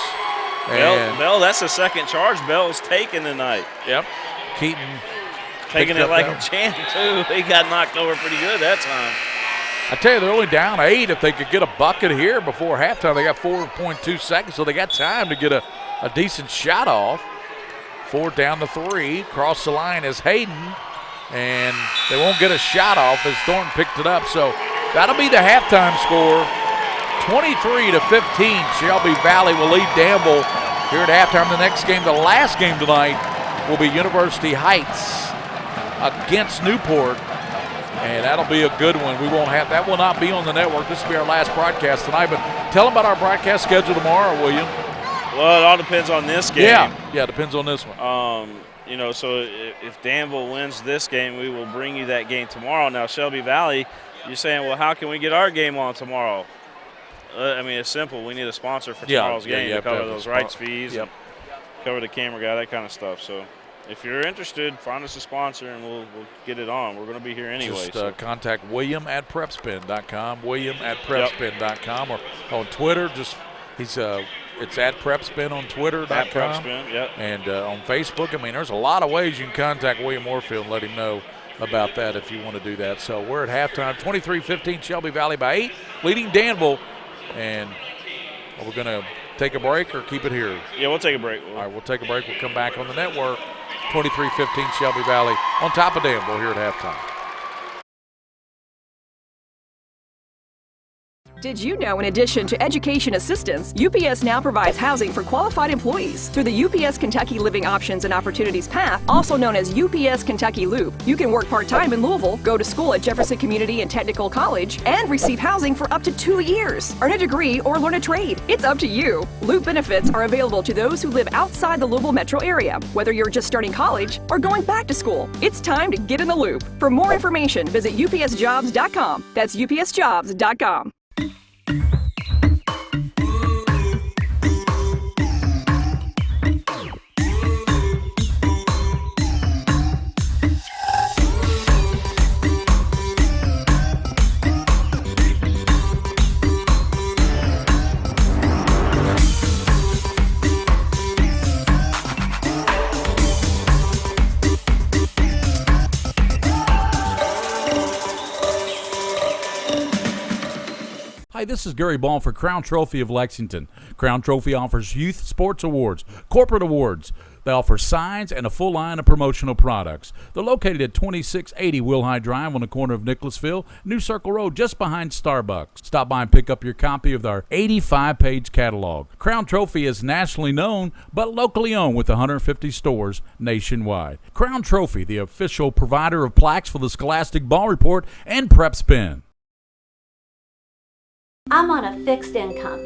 Bell, that's the second charge Bell's taken tonight. Yep. Keaton taking it like a champ, too. He got knocked over pretty good that time. I tell you, they're only down 8. If they could get a bucket here before halftime, they got 4.2 seconds, so they got time to get a decent shot off. 4 down to 3. Cross the line is Hayden, and they won't get a shot off as Thornton picked it up. So that'll be the halftime score. 23-15. Shelby Valley will lead Danville here at halftime. The next game, the last game tonight, will be University Heights against Newport. And that'll be a good one. That will not be on the network. This will be our last broadcast tonight. But tell them about our broadcast schedule tomorrow, William. Well, it all depends on this game. Yeah, depends on this one. you know, so if Danville wins this game, we will bring you that game tomorrow. Now, Shelby Valley, you're saying, well, how can we get our game on tomorrow? I mean, it's simple. We need a sponsor for tomorrow's game to cover those rights fees, and cover the camera guy, that kind of stuff. So if you're interested, find us a sponsor, and we'll get it on. We're going to be here anyway. Just contact William at PrepSpin.com, William at PrepSpin.com, or on Twitter, it's at PrepSpin on Twitter.com. At PrepSpin, yep. And on Facebook. I mean, there's a lot of ways you can contact William Warfield and let him know about that if you want to do that. So we're at halftime, 23-15, Shelby Valley by 8, leading Danville. And we're going to take a break or keep it here? Yeah, we'll take a break. All right, we'll take a break. We'll come back on the network. 23-15 Shelby Valley on top of Danville here at halftime. Did you know, in addition to education assistance, UPS now provides housing for qualified employees through the UPS Kentucky Living Options and Opportunities Path, also known as UPS Kentucky Loop. You can work part-time in Louisville, go to school at Jefferson Community and Technical College, and receive housing for up to 2 years. Earn a degree or learn a trade. It's up to you. Loop benefits are available to those who live outside the Louisville metro area, whether you're just starting college or going back to school. It's time to get in the loop. For more information, visit upsjobs.com. That's upsjobs.com. Hi, this is Gary Ball for Crown Trophy of Lexington. Crown Trophy offers youth sports awards, corporate awards. They offer signs and a full line of promotional products. They're located at 2680 Wilhite Drive on the corner of Nicholasville, New Circle Road, just behind Starbucks. Stop by and pick up your copy of our 85-page catalog. Crown Trophy is nationally known, but locally owned with 150 stores nationwide. Crown Trophy, the official provider of plaques for the Scholastic Ball Report and PrepSpin. I'm on a fixed income.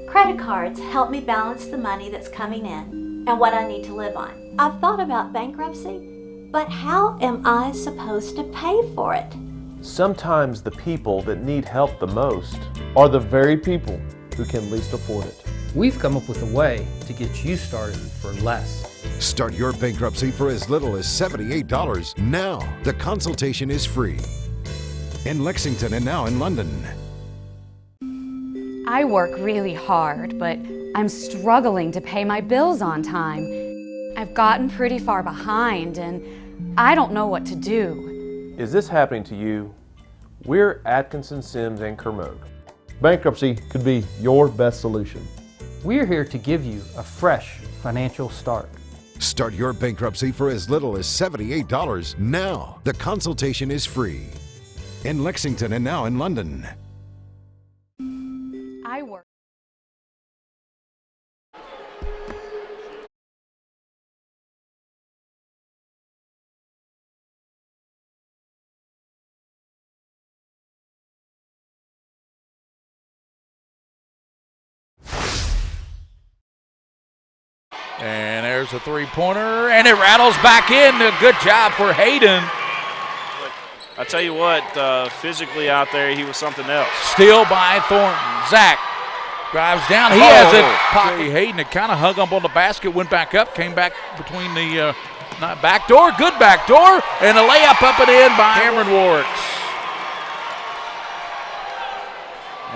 Credit cards help me balance the money that's coming in and what I need to live on. I've thought about bankruptcy, but how am I supposed to pay for it? Sometimes the people that need help the most are the very people who can least afford it. We've come up with a way to get you started for less. Start your bankruptcy for as little as $78 now. The consultation is free. In Lexington and now in London. I work really hard, but I'm struggling to pay my bills on time. I've gotten pretty far behind, and I don't know what to do. Is this happening to you? We're Atkinson, Sims, and Kermode. Bankruptcy could be your best solution. We're here to give you a fresh financial start. Start your bankruptcy for as little as $78 now. The consultation is free. In Lexington and now in London. I work. And there's a three-pointer, and it rattles back in. A good job for Hayden. I tell you what, physically out there, he was something else. Steal by Thornton. Zach drives down. He has it. Pocket. Hayden had kind of hung up on the basket, went back up, came back between the back door. Good back door, and a layup up and in by Cameron Warricks.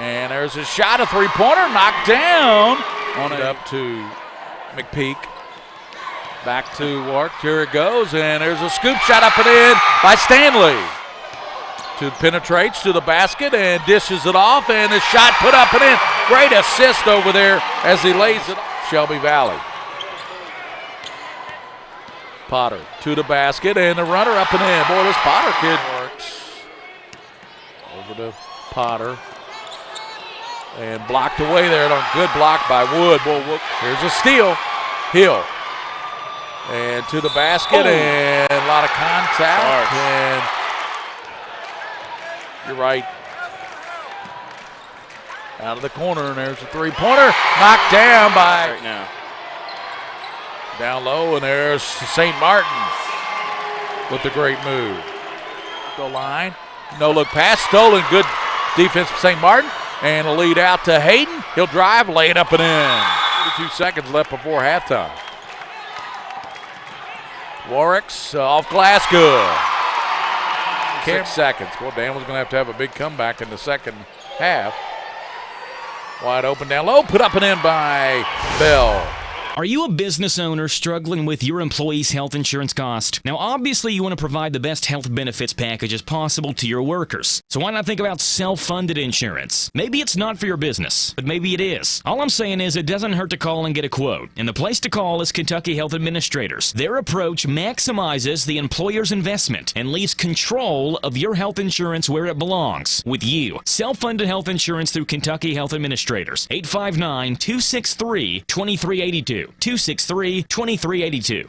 And there's a shot, a three-pointer, knocked down. On it up to McPeak. Back to Wark. Here it goes, and there's a scoop shot up and in by Stanley. Penetrates to the basket and dishes it off, and the shot put up and in. Great assist over there as he lays it off. Shelby Valley. Potter to the basket, and the runner up and in. Boy, this Potter kid works. Over to Potter. And blocked away there. Good block by Wood. Boy, here's a steal. Hill. And to the basket, and a lot of contact. And you're right. Out of the corner, and there's a three-pointer. Knocked down by Down low, and there's St. Martin's with the great move. Go line, no look pass, stolen, good defense from St. Martin, and a lead out to Hayden. He'll drive, lay it up and in. 32 seconds left before halftime. Warwick's off glass, good. 6 seconds. Well, Danville's going to have a big comeback in the second half. Wide open down low, put up and in by Bell. Are you a business owner struggling with your employees' health insurance cost? Now, obviously, you want to provide the best health benefits package as possible to your workers. So why not think about self-funded insurance? Maybe it's not for your business, but maybe it is. All I'm saying is it doesn't hurt to call and get a quote. And the place to call is Kentucky Health Administrators. Their approach maximizes the employer's investment and leaves control of your health insurance where it belongs, with you. Self-funded health insurance through Kentucky Health Administrators. 859-263-2382. 263-2382.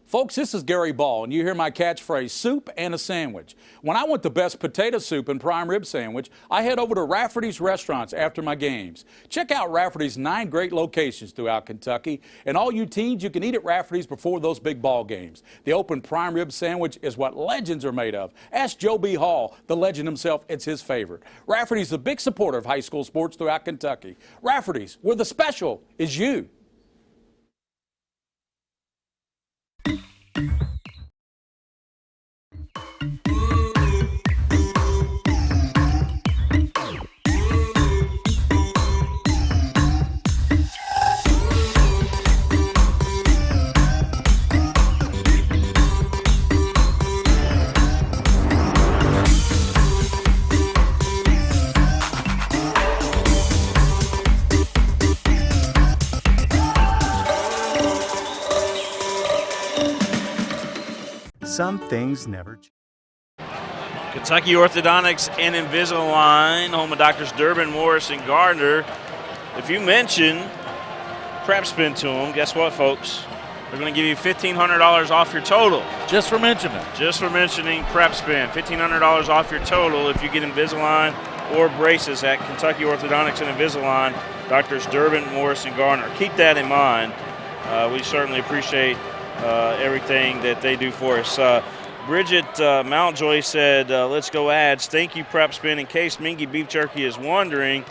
Folks, this is Gary Ball, and you hear my catchphrase, soup and a sandwich. When I want the best potato soup and prime rib sandwich, I head over to Rafferty's Restaurants after my games. Check out Rafferty's 9 great locations throughout Kentucky, and all you teens, you can eat at Rafferty's before those big ball games. The open prime rib sandwich is what legends are made of. Ask Joe B. Hall, the legend himself, it's his favorite. Rafferty's a big supporter of high school sports throughout Kentucky. Rafferty's, where the special is you. Some things never change. Kentucky Orthodontics and Invisalign, home of Doctors Durbin, Morris, and Garner. If you mention PrepSpin to them, guess what, folks? They're going to give you $1,500 off your total. Just for mentioning it. Just for mentioning PrepSpin. $1,500 off your total if you get Invisalign or braces at Kentucky Orthodontics and Invisalign, Doctors Durbin, Morris, and Garner. Keep that in mind. We certainly appreciate everything that they do for us. Bridget Mountjoy said, let's go ads. Thank you, PrepSpin. In case Mingua Beef Jerky is wondering,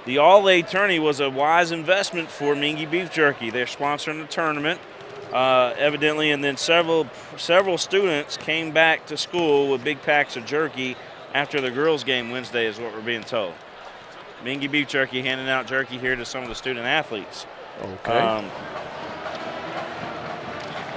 the All-A tourney was a wise investment for Mingua Beef Jerky. They're sponsoring the tournament, evidently, and then several students came back to school with big packs of jerky after the girls' game Wednesday, is what we're being told. Mingua Beef Jerky handing out jerky here to some of the student athletes. Okay.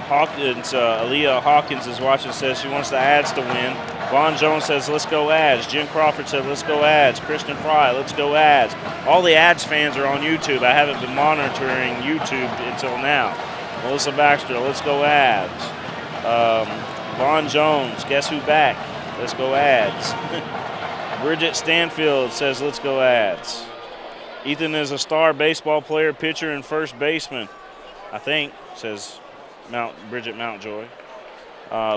Hawkins, Aaliyah Hawkins is watching, says she wants the ads to win. Vaughn Jones says, let's go ads. Jim Crawford said, let's go ads. Christian Fry, let's go ads. All the ads fans are on YouTube. I haven't been monitoring YouTube until now. Melissa Baxter, let's go ads. Vaughn Jones, guess who back? Let's go ads. Bridget Stanfield says, let's go ads. Ethan is a star baseball player, pitcher, and first baseman, I think, says Bridget Mountjoy.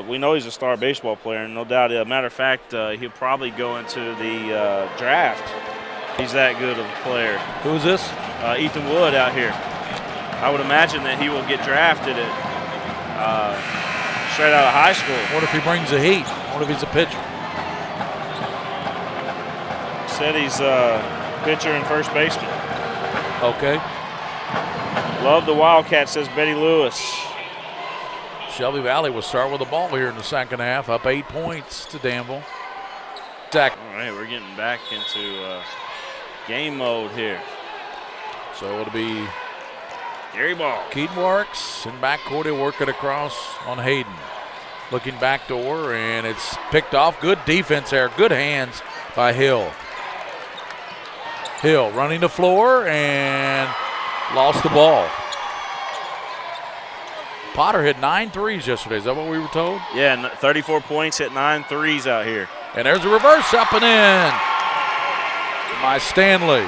We know he's a star baseball player, and no doubt. Matter of fact, he'll probably go into the draft. He's that good of a player. Who is this? Ethan Wood out here. I would imagine that he will get drafted straight out of high school. What if he brings the heat? What if he's a pitcher? Said he's a pitcher and first baseman. Okay. Love the Wildcats, says Betty Lewis. Shelby Valley will start with the ball here in the second half, up 8 points to Danville. All right, we're getting back into game mode here. So it'll be Gary Ball. Keaton Works in backcourt. He'll work it across on Hayden. Looking backdoor, and it's picked off. Good defense there. Good hands by Hill. Hill running the floor and lost the ball. Potter hit 9 threes yesterday. Is that what we were told? Yeah, 34 points, hit 9 threes out here. And there's a reverse up and in by Stanley.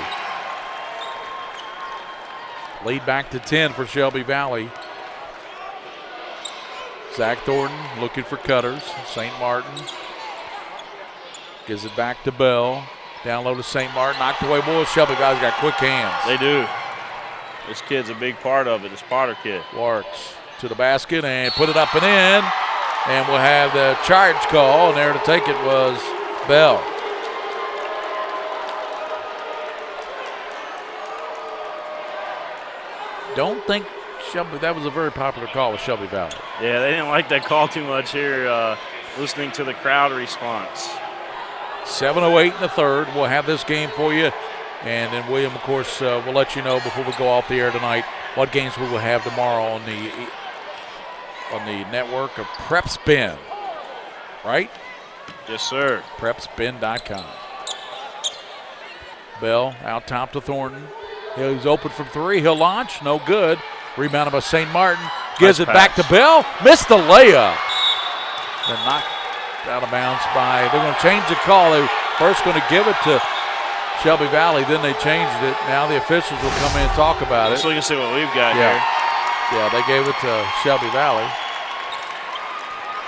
Lead back to 10 for Shelby Valley. Zach Thornton looking for cutters. St. Martin gives it back to Bell. Down low to St. Martin. Knocked away. Boy, Shelby Valley's got quick hands. They do. This kid's a big part of it, this Potter kid. Works to the basket and put it up and in. And we'll have the charge call. And there to take it was Bell. Don't think Shelby, that was a very popular call with Shelby Valley. Yeah, they didn't like that call too much here, listening to the crowd response. 7:08 in the third. We'll have this game for you. And then William, of course, will let you know before we go off the air tonight what games we will have tomorrow on the network of PrepSpin. Right? Yes, sir. PrepSpin.com. Bell out top to Thornton. He's open from three. He'll launch. No good. Rebounded by St. Martin. Gives it back to Bell. Missed the layup. Then knocked out of bounds by, they're going to change the call. They were first going to give it to Shelby Valley, then they changed it. Now the officials will come in and talk about it. Let's look and see what we've got here. Yeah, they gave it to Shelby Valley.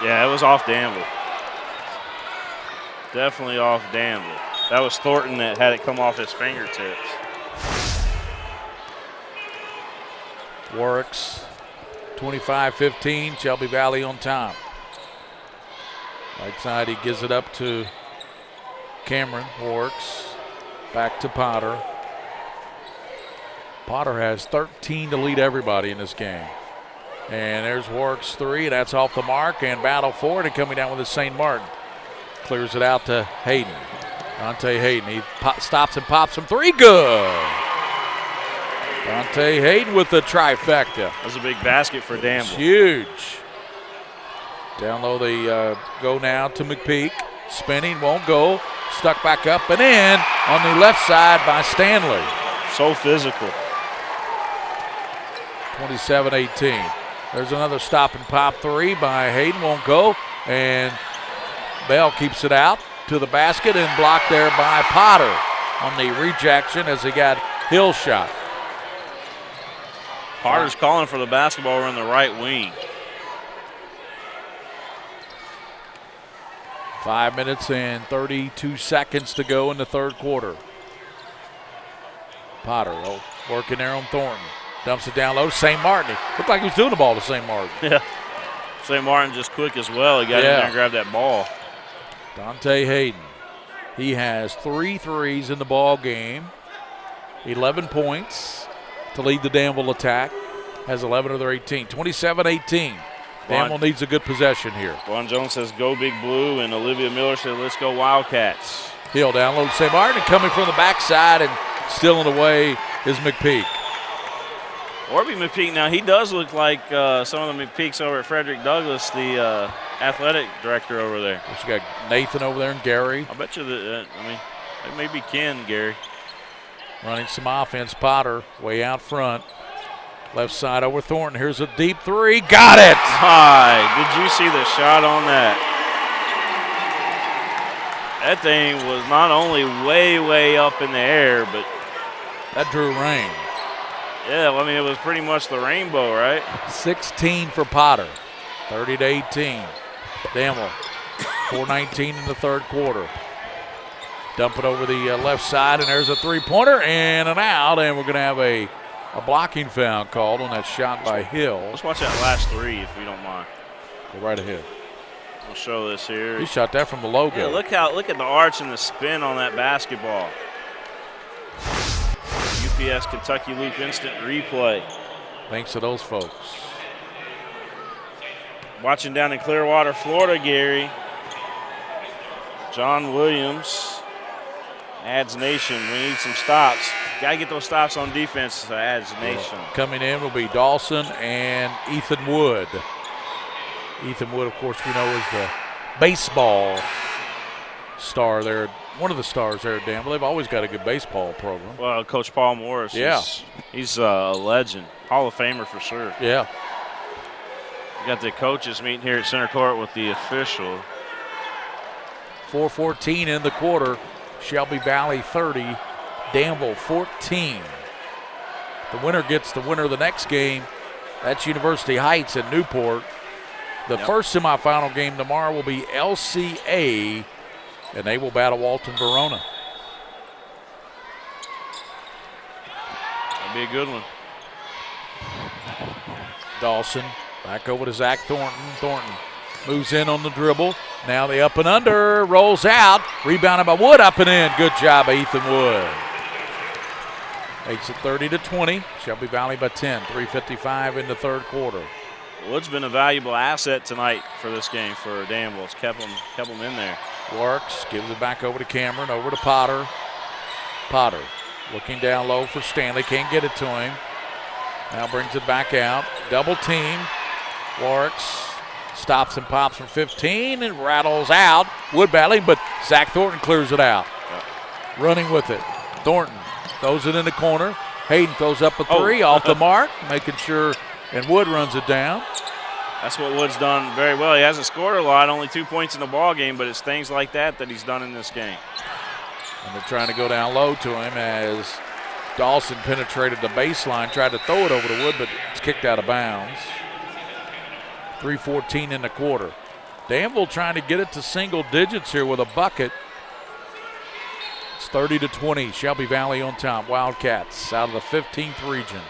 Yeah, it was off Danville. Definitely off Danville. That was Thornton that had it come off his fingertips. Works 25-15, Shelby Valley on top. Right side, he gives it up to Cameron. Works back to Potter. Potter has 13 to lead everybody in this game. And there's Works three, that's off the mark, and battle for it, and coming down with the St. Martin. Clears it out to Hayden. Dante Hayden, he stops and pops from three, good. Dante Hayden with the trifecta. That was a big basket for Danville. It's huge. Down low they go now to McPeak. Spinning, won't go. Stuck back up and in on the left side by Stanley. So physical. 27-18. There's another stop and pop three by Hayden, won't go. And Bell keeps it out to the basket and blocked there by Potter on the rejection as he got Hill shot. Potter's calling for the basketball over in the right wing. 5 minutes and 32 seconds to go in the third quarter. Potter working there on Thornton. Dumps it down low. St. Martin. Looked like he was doing the ball to St. Martin. Yeah. St. Martin just quick as well. He got in there and grabbed that ball. Dante Hayden. He has 3 threes in the ball game. 11 points to lead the Danville attack. Has 11 of their 18. 27-18. Danville needs a good possession here. Vaughn Jones says go Big Blue, and Olivia Miller says let's go Wildcats. Hill down low to St. Martin, and coming from the backside and stealing away is McPeak. Orby McPeak, now he does look like some of the McPeaks over at Frederick Douglass, the athletic director over there. You got Nathan over there and Gary. I bet you that, it may be Ken, Gary. Running some offense, Potter way out front. Left side over Thornton. Here's a deep three. Got it! Hi, did you see the shot on that? That thing was not only way, way up in the air, but that drew rain. Yeah, well, I mean, it was pretty much the rainbow, right? 16 for Potter, 30-18. Danville, 4:19 in the third quarter. Dump it over the left side, and there's a three-pointer and an out, and we're going to have a blocking foul called on that shot by Hill. Let's watch that last three, if you don't mind. Go right ahead. We'll show this here. He shot that from the logo. Yeah, look at the arch and the spin on that basketball. UPS Kentucky Loop instant replay. Thanks to those folks. Watching down in Clearwater, Florida, Gary. John Williams. Ads Nation, we need some stops. Got to get those stops on defense, Ads Nation. Coming in will be Dawson and Ethan Wood. Ethan Wood, of course, we know is the baseball star there. One of the stars there at Danville. They've always got a good baseball program. Well, Coach Paul Morris, he's a legend. Hall of Famer for sure. Yeah. We got the coaches meeting here at center court with the official. 4:14 in the quarter. Shelby Valley 30, Danville 14. The winner gets the winner of the next game. That's University Heights at Newport. The first semifinal game tomorrow will be LCA, and they will battle Walton Verona. That'll be a good one. Dawson back over to Zach Thornton. Thornton moves in on the dribble. Now the up and under, rolls out, rebounded by Wood, up and in. Good job by Ethan Wood. Makes it 30-20. Shelby Valley by 10. 3:55 in the third quarter. Wood's been a valuable asset tonight for this game for Danville. It's kept them in there. Works, gives it back over to Cameron, over to Potter. Potter looking down low for Stanley, can't get it to him. Now brings it back out. Double team. Works. Stops and pops from 15 and rattles out. Wood battling, but Zach Thornton clears it out. Running with it. Thornton throws it in the corner. Hayden throws up a three off the mark, making sure, and Wood runs it down. That's what Wood's done very well. He hasn't scored a lot, only 2 points in the ball game, but it's things like that he's done in this game. And they're trying to go down low to him as Dawson penetrated the baseline, tried to throw it over to Wood, but it's kicked out of bounds. 3:14 in the quarter. Danville trying to get it to single digits here with a bucket. It's 30-20. Shelby Valley on top. Wildcats out of the 15th region.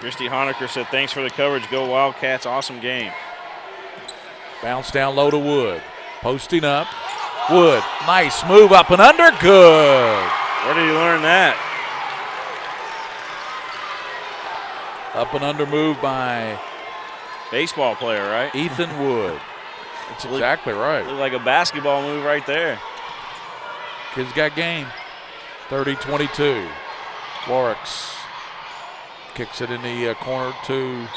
Christy Honecker said, thanks for the coverage. Go Wildcats. Awesome game. Bounce down low to Wood. Posting up. Wood. Nice move up and under. Good. Where did you learn that? Up and under move by baseball player, right? Ethan Wood. That's exactly right. Looked like a basketball move right there. Kids got game. 30-22. Warwicks kicks it in the corner to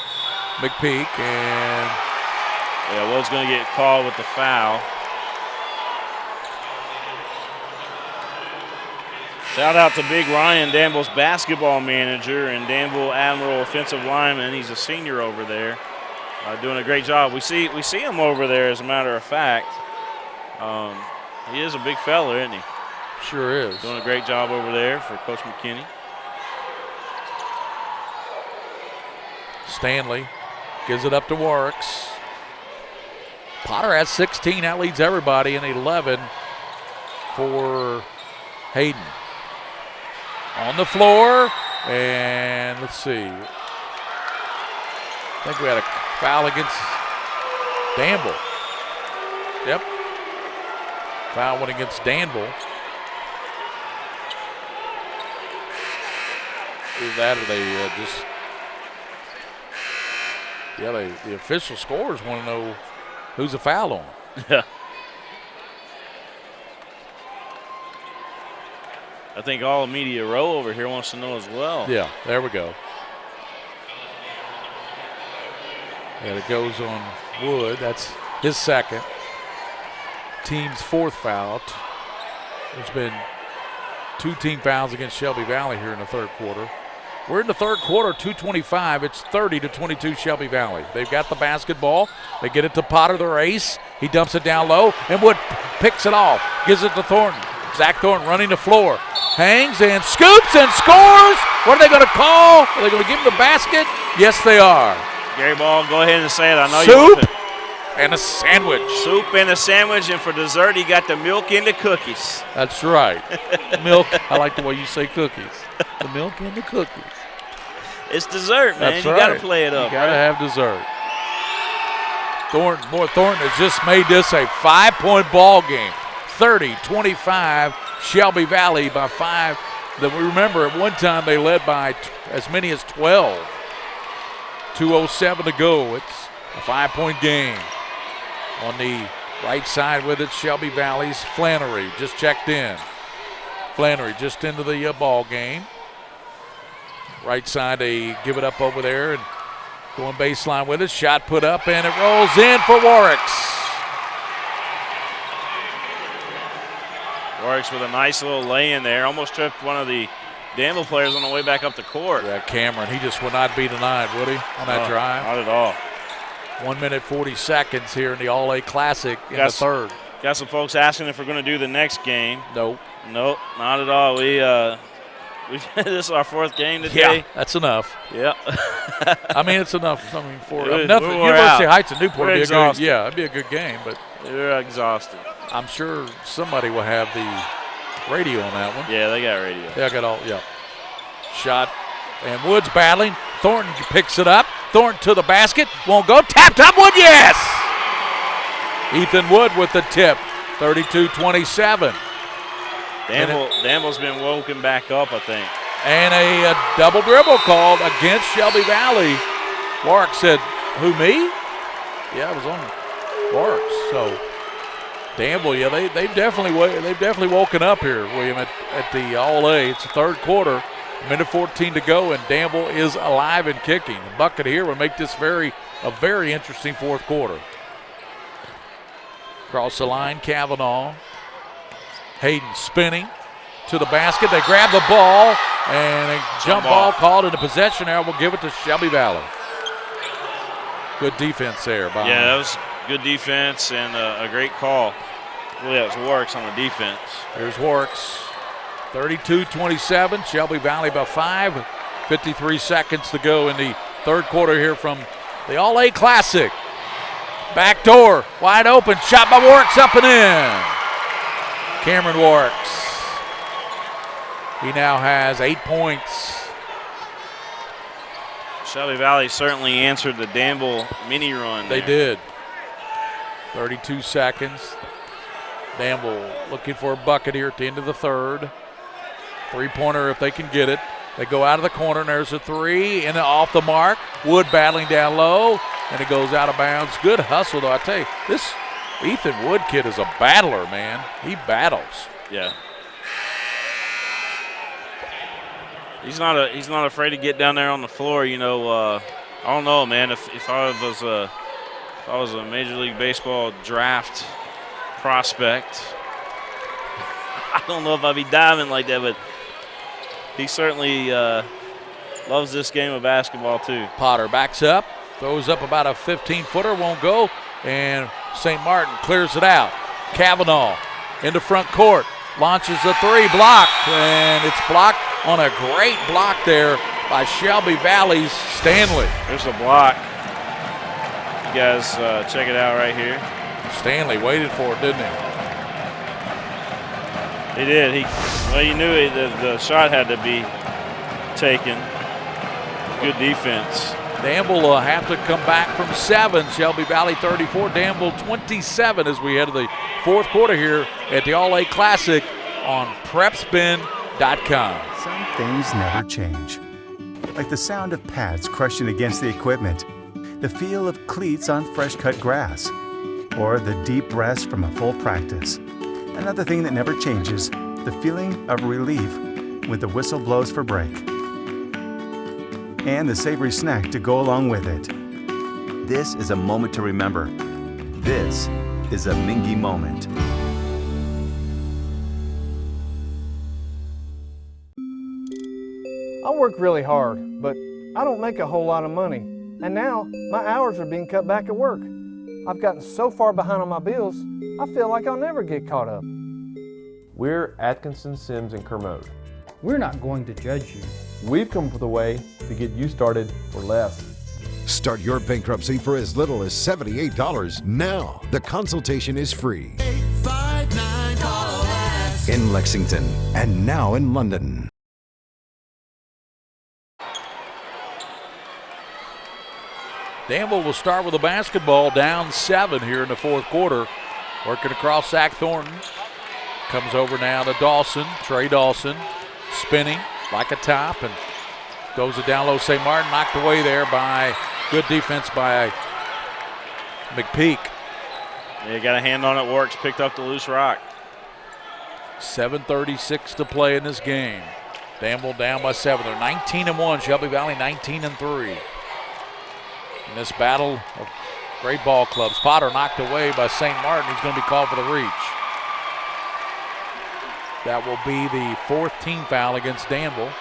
McPeak, and Wood's going to get called with the foul. Shout out to Big Ryan, Danville's basketball manager and Danville Admiral offensive lineman. He's a senior over there, doing a great job. We see him over there, as a matter of fact. He is a big fella, isn't he? Sure is. Doing a great job over there for Coach McKinney. Stanley gives it up to Warwicks. Potter has 16. That leads everybody, and 11 for Hayden. On the floor, and let's see. I think we had a foul against Danville. Yep. Foul went against Danville. Either that or they just, the official scorers want to know who's a foul on. Yeah. I think all of Media Row over here wants to know as well. Yeah, there we go. And it goes on Wood. That's his second. Team's fourth foul. There's been 2 team fouls against Shelby Valley here in the third quarter. We're in the third quarter, 2:25. It's 30-22 Shelby Valley. They've got the basketball. They get it to Potter, their ace. He dumps it down low, and Wood picks it off, gives it to Thornton. Zach Thornton running the floor. Hangs and scoops and scores. What are they going to call? Are they going to give him the basket? Yes, they are. Gary Ball, go ahead and say it. I know Soup you and a sandwich. Soup and a sandwich, and for dessert, he got the milk and the cookies. That's right. Milk. I like the way you say cookies. The milk and the cookies. It's dessert, man. That's you right. got to play it up. You got to right? have dessert. Thornton has just made this a 5-point ball game. 30-25, Shelby Valley by 5. Remember, at one time they led by as many as 12. 2:07 to go. It's a 5-point game. On the right side with it, Shelby Valley's Flannery just checked in. Flannery just into the ball game. Right side, they give it up over there and going baseline with it. Shot put up and it rolls in for Warwicks. Warwicks with a nice little lay-in there. Almost tripped one of the Danville players on the way back up the court. Yeah, Cameron, he just would not be denied, would he, on that drive? Not at all. 1 minute, 40 seconds here in the All-A Classic in the third. Got some folks asking if we're going to do the next game. Nope. Nope, not at all. This is our 4th game today. Yeah, that's enough. Yeah. I mean, it's enough. I mean, for We're nothing. University Heights and Newport would be exhausted. it'd be a good game, but we're exhausted. I'm sure somebody will have the radio on that one. Yeah, they got radio. They got all. Yeah. Shot, and Woods battling. Thornton picks it up. Thornton to the basket. Won't go. Tapped up. Wood. Yes. Ethan Wood with the tip. 32-27. Danville's been woken back up, I think. And a double dribble called against Shelby Valley. Warwick said, "Who, me?" Yeah, it was on Warwick. So Danville, yeah, they've definitely woken up here, William, at the All-A. It's the third quarter, minute 14 to go, and Danville is alive and kicking. The bucket here will make this a very interesting fourth quarter. Across the line, Kavanaugh. Hayden spinning to the basket. They grab the ball, and a jump ball called into possession there. We'll give it to Shelby Valley. Good defense there. Yeah, that was good defense and a great call. Really, that was Warwick's on the defense. Here's Warwick's. 32-27, Shelby Valley by 5. 53 seconds to go in the third quarter here from the All-A Classic. Back door, wide open, shot by Warwick's up and in. Cameron Warwicks. He now has 8 points. Shelby Valley certainly answered the Danville mini run. They did. 32 seconds. Danville looking for a bucket here at the end of the third. Three-pointer if they can get it. They go out of the corner, and there's a three, and off the mark. Wood battling down low, and it goes out of bounds. Good hustle, though. I tell you, this Ethan Wood kid is a battler, man. He battles. Yeah. He's not afraid to get down there on the floor. You know, I don't know, man. If I was a Major League Baseball draft prospect, I don't know if I'd be diving like that, but he certainly loves this game of basketball too. Potter backs up, throws up about a 15-footer, won't go, and St. Martin clears it out. Kavanaugh into front court, launches a three, blocked, and it's blocked on a great block there by Shelby Valley's Stanley. There's a block. You guys check it out right here. Stanley waited for it, didn't he? He did. You knew the shot had to be taken. Good defense. Danville will have to come back from 7. Shelby Valley 34, Danville 27 as we head to the fourth quarter here at the All-A Classic on PrepSpin.com. Some things never change. Like the sound of pads crushing against the equipment, the feel of cleats on fresh-cut grass, or the deep rest from a full practice. Another thing that never changes, the feeling of relief when the whistle blows for break. And the savory snack to go along with it. This is a moment to remember. This is a Mingua moment. I work really hard, but I don't make a whole lot of money. And now, my hours are being cut back at work. I've gotten so far behind on my bills, I feel like I'll never get caught up. We're Atkinson, Sims, and Kermode. We're not going to judge you. We've come up with a way to get you started for less. Start your bankruptcy for as little as $78 now. The consultation is free. In Lexington and now in London. Danville will start with a basketball, down 7 here in the fourth quarter. Working across Zach Thornton. Comes over now to Dawson, Trey Dawson, spinning like a top and goes it down low. St. Martin knocked away there by good defense by McPeak. Yeah, got a hand on it, works, picked up the loose rock. 7:36 to play in this game. Danville down by 7. They're 19-1. Shelby Valley 19-3. In this battle of great ball clubs. Potter knocked away by St. Martin. He's going to be called for the reach. That will be the 4th team foul against Danville.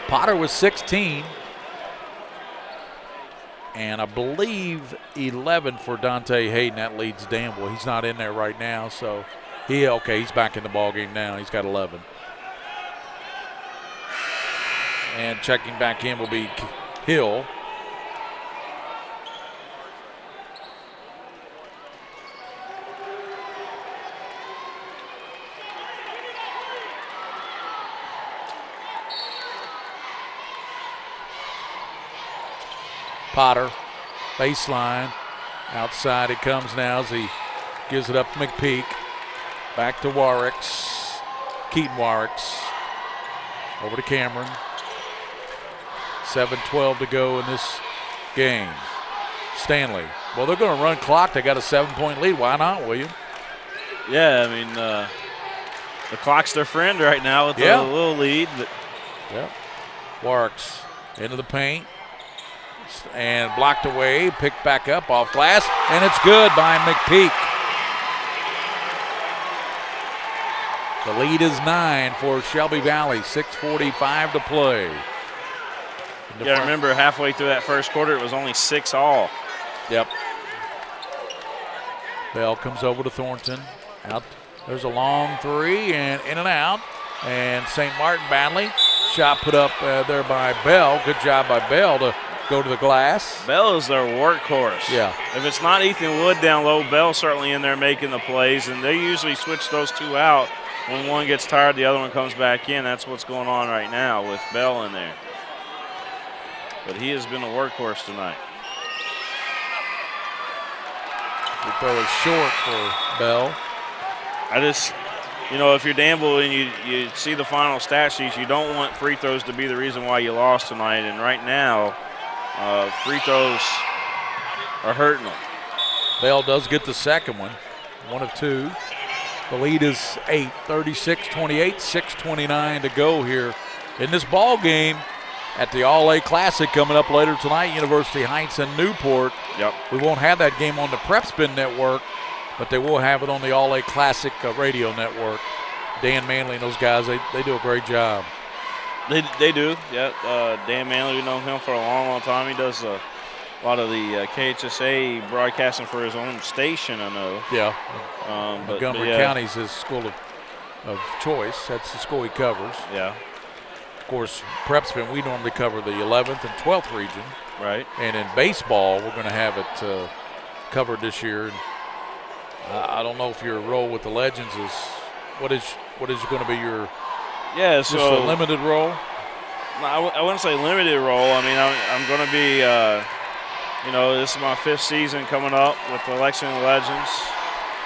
Potter was 16. And I believe 11 for Dante Hayden. That leads Danville. He's not in there right now, so he's back in the ball game now. He's got 11. And checking back in will be Hill. Potter, baseline, outside it comes now as he gives it up to McPeak. Back to Warricks, Keaton Warricks, over to Cameron. 7:12 to go in this game. Stanley, well, they're going to run clock. They got a 7-point lead. Why not, William? Yeah, I mean, the clock's their friend right now with a little lead. But. Yeah. Warricks into the paint. And blocked away, picked back up off glass, and it's good by McPeak. The lead is 9 for Shelby Valley, 6:45 to play. Yeah, remember halfway through that first quarter, it was only 6 all. Yep. Bell comes over to Thornton. Out. There's a long 3 and in and out. And St. Martin battling. Shot put up there by Bell. Good job by Bell to go to the glass. Bell is their workhorse. Yeah. If it's not Ethan Wood down low, Bell's certainly in there making the plays, and they usually switch those two out. When one gets tired, the other one comes back in. That's what's going on right now with Bell in there. But he has been a workhorse tonight. The throw is short for Bell. If you're Danville and you see the final stat sheets, you don't want free throws to be the reason why you lost tonight. And right now, free throws are hurting them. Bell does get the second one, 1 of 2. The lead is 8, 36-28, 6:29 to go here in this ball game at the All-A Classic coming up later tonight, University Heights and Newport. Yep. We won't have that game on the PrepSpin network, but they will have it on the All-A Classic radio network. Dan Manley and those guys, they do a great job. They do, yeah. Dan Manley, we've known him for a long time. He does a lot of the KHSA broadcasting for his own station, I know. Yeah. Montgomery County's his school of choice. That's the school he covers. Yeah. Of course, PrepSpin, we normally cover the 11th and 12th region. Right. And in baseball, we're going to have it covered this year. And I don't know if your role with the Legends is what is going to be your just a limited role? I wouldn't say limited role. I mean, I'm going to be, this is my 5th season coming up with the Lexington Legends.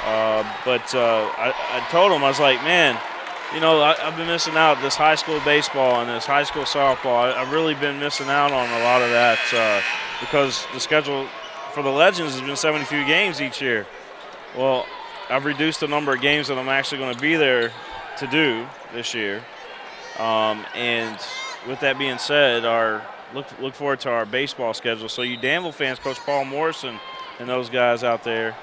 I told them, I was like, man, I've been missing out this high school baseball and this high school softball. I've really been missing out on a lot of that because the schedule for the Legends has been 72 games each year. Well, I've reduced the number of games that I'm actually going to be there to do this year. And with that being said, look forward to our baseball schedule. So you Danville fans, Coach Paul Morrison and those guys out there,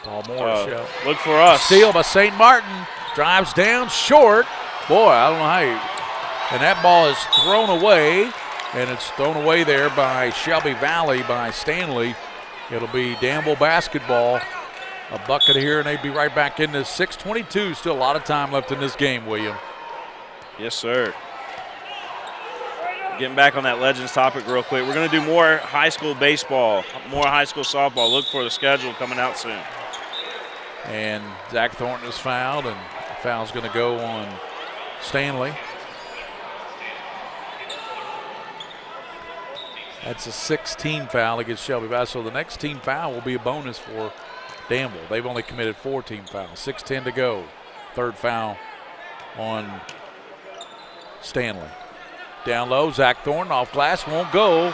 Paul Morris, look for us. Steal by St. Martin, drives down short. Boy, I don't know how and that ball is thrown away, and it's thrown away there by Shelby Valley by Stanley. It'll be Danville basketball. a bucket here, and they'd be right back in this. 6:22, still a lot of time left in this game, William. Yes, sir. Getting back on that Legends topic real quick. We're going to do more high school baseball, more high school softball. Look for the schedule coming out soon. And Zach Thornton is fouled, and the foul's going to go on Stanley. That's a 6-team foul against Shelby Valley. So the next team foul will be a bonus for Danville. They've only committed 4 team fouls. 6:10 to go. Third foul on Stanley. Down low, Zach Thornton off glass, won't go.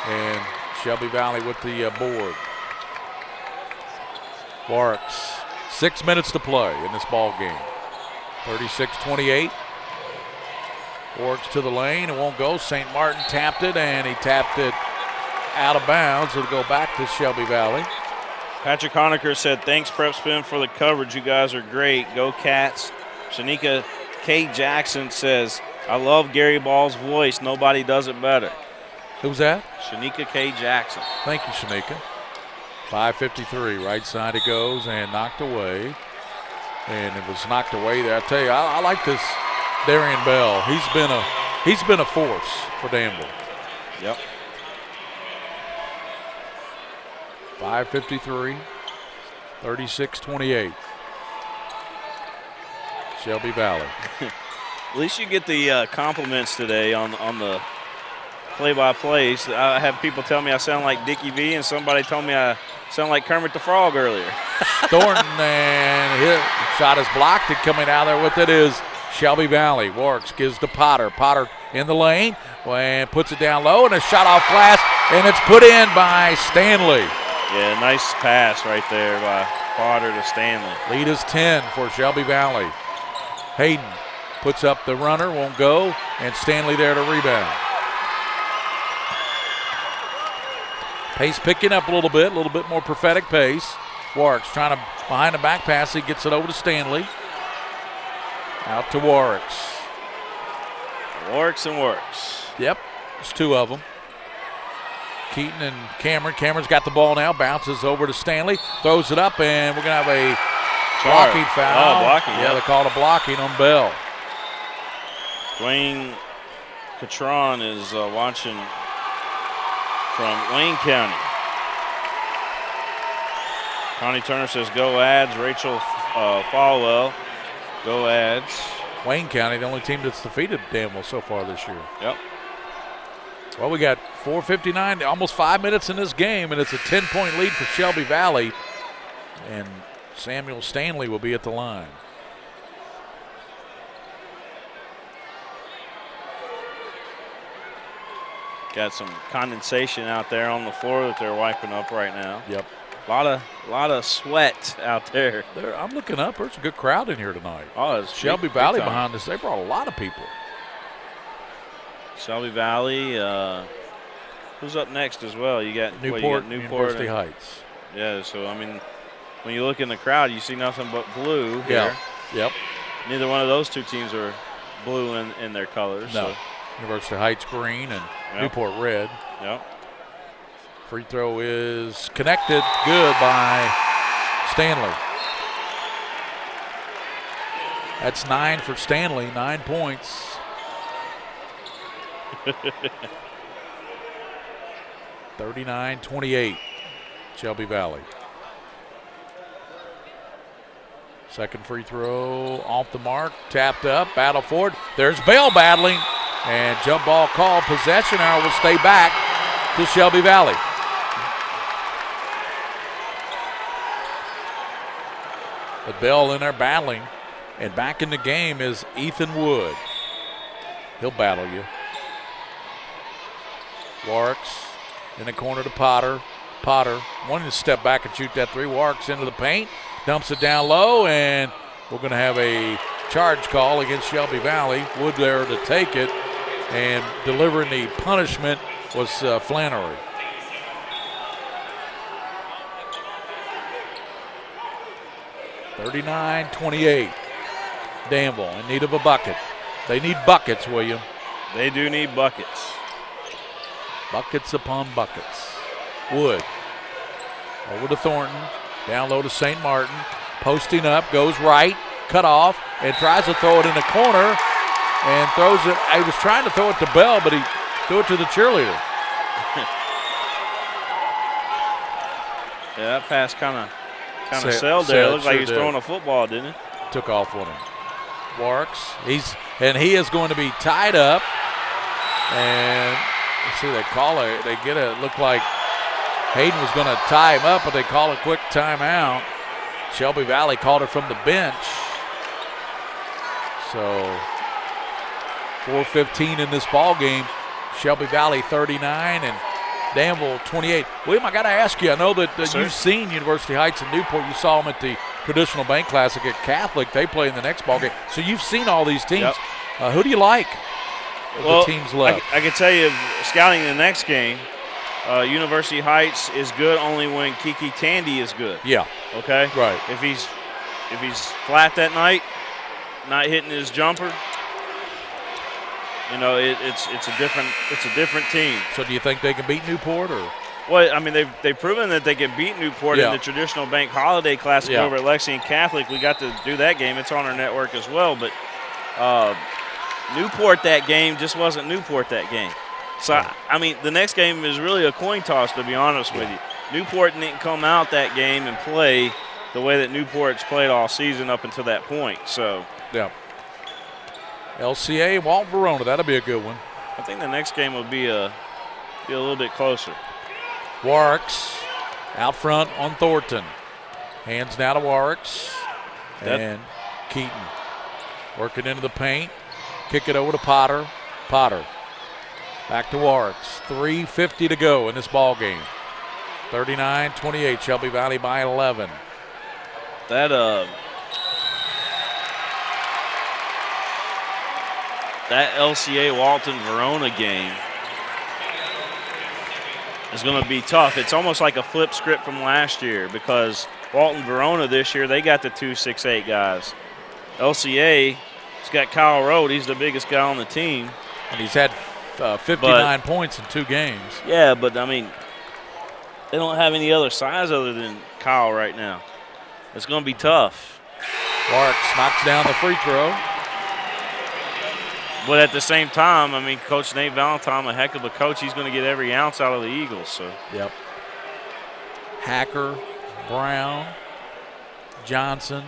And Shelby Valley with the board. Warwick's 6 minutes to play in this ball game. 36-28. Warwick's to the lane, it won't go. St. Martin tapped it, and he tapped it out of bounds. It'll go back to Shelby Valley. Patrick Honecker said, thanks, PrepSpin, for the coverage. You guys are great. Go Cats. Shanika K. Jackson says, I love Gary Ball's voice. Nobody does it better. Who's that? Shanika K. Jackson. Thank you, Shanika. 5:53, right side it goes, and knocked away. And it was knocked away there. I tell you, I like this Darian Bell. He's been a force for Danville. Yep. 5:53, 36-28. Shelby Valley. At least you get the compliments today on the play-by-plays. I have people tell me I sound like Dickie V, and somebody told me I sound like Kermit the Frog earlier. Thornton, and his shot is blocked, and coming out there with it is Shelby Valley. Warks gives to Potter. Potter in the lane and puts it down low, and a shot off glass, and it's put in by Stanley. Yeah, nice pass right there by Potter to Stanley. Lead is 10 for Shelby Valley. Hayden puts up the runner, won't go, and Stanley there to rebound. Pace picking up a little bit more prophetic pace. Warwick's trying to behind the back pass. He gets it over to Stanley. Out to Warwick's. Warwick's and Warwick's. Yep, there's 2 of them. Keaton and Cameron. Cameron's got the ball now, bounces over to Stanley, throws it up, and we're going to have a blocking foul. Oh, blocking. Yeah, they called a blocking on Bell. Dwayne Catron is watching from Wayne County. Connie Turner says, go Ads. Rachel Falwell, go Ads. Wayne County, the only team that's defeated Danville so far this year. Yep. Well, we got 4:59, almost 5 minutes in this game, and it's a 10-point lead for Shelby Valley. And Samuel Stanley will be at the line. Got some condensation out there on the floor that they're wiping up right now. Yep. A lot of sweat out there. I'm looking up. There's a good crowd in here tonight. Oh, it's Shelby Valley behind us. They brought a lot of people. Shelby Valley. Who's up next as well? You got Newport, Newport University Heights. Yeah, so, I mean, when you look in the crowd, you see nothing but blue here. Yep. Neither one of those two teams are blue in their colors. No. So. University Heights green and Newport red. Yep. Free throw is connected. Good by Stanley. That's 9 for Stanley, 9 points. (39-28), Shelby Valley. Second free throw off the mark, tapped up, battle forward. There's Bell battling, and jump ball call. Possession arrow will stay back to Shelby Valley. But Bell in there battling, and back in the game is Ethan Wood. He'll battle you. Warwick's in the corner to Potter. Potter wanting to step back and shoot that 3. Warwick's into the paint, dumps it down low, and we're going to have a charge call against Shelby Valley. Wood there to take it, and delivering the punishment was Flannery. (39-28). Danville in need of a bucket. They need buckets, William. They do need buckets. Buckets upon buckets. Wood over to Thornton. Down low to St. Martin. Posting up, goes right, cut off, and tries to throw it in the corner and throws it. He was trying to throw it to Bell, but he threw it to the cheerleader. Yeah, that pass kind of sailed there. It looked like he was throwing a football, didn't it? Took off on him. Warks, he is going to be tied up. And let's see, they call it. They get it. Looked like Hayden was going to tie him up, but they call a quick timeout. Shelby Valley called it from the bench. So 4:15 in this ball game. Shelby Valley 39 and Danville 28. William, I got to ask you, I know that you've seen University Heights and Newport. You saw them at the Traditional Bank Classic at Catholic. They play in the next ball game. So you've seen all these teams. Yep. Who do you like? Well, the teams left. I can tell you, scouting the next game, University Heights is good only when Kiki Tandy is good. Yeah. Okay. Right. If he's flat that night, not hitting his jumper, you know, it's a different team. So do you think they can beat Newport or? Well, I mean, they've proven that they can beat Newport in the Traditional Bank Holiday Classic over at Lexington Catholic. We got to do that game. It's on our network as well. But Newport that game just wasn't Newport that game. So, I mean, the next game is really a coin toss, to be honest with you. Newport didn't come out that game and play the way that Newport's played all season up until that point. So, yeah. LCA, Walton Verona, that'll be a good one. I think the next game will be a little bit closer. Warks out front on Thornton. Hands now to Warks. And Keaton working into the paint. Kick it over to Potter. Potter back to Warks. 3:50 to go in this ball game. 39-28, Shelby Valley by 11. That LCA Walton Verona game is going to be tough. It's almost like a flip script from last year because Walton Verona this year, they got the 2 6'8" guys. LCA, it's got Kyle Rode. He's the biggest guy on the team. And he's had 59 points in 2 games. Yeah, but, I mean, they don't have any other size other than Kyle right now. It's going to be tough. Warks knocks down the free throw. But at the same time, I mean, Coach Nate Valentine, a heck of a coach. He's going to get every ounce out of the Eagles. So. Yep. Hacker, Brown, Johnson,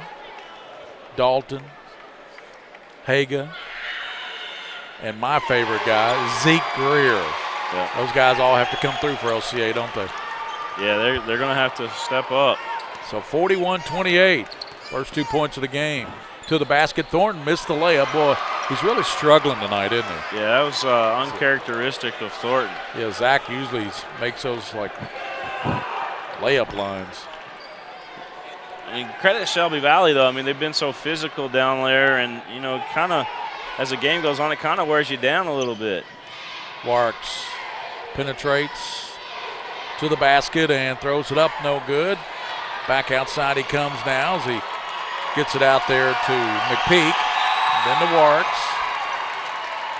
Dalton, Haga, and my favorite guy, Zeke Greer. Yep. Those guys all have to come through for LCA, don't they? Yeah, they're going to have to step up. So 41-28, first 2 points of the game. To the basket, Thornton missed the layup. Boy, he's really struggling tonight, isn't he? Yeah, that was uncharacteristic of Thornton. Yeah, Zach usually makes those like layup lines. I mean, credit Shelby Valley, though. I mean, they've been so physical down there, and, you know, kind of as the game goes on, it kind of wears you down a little bit. Warks penetrates to the basket and throws it up, no good. Back outside he comes now as he gets it out there to McPeak. Then to Warks.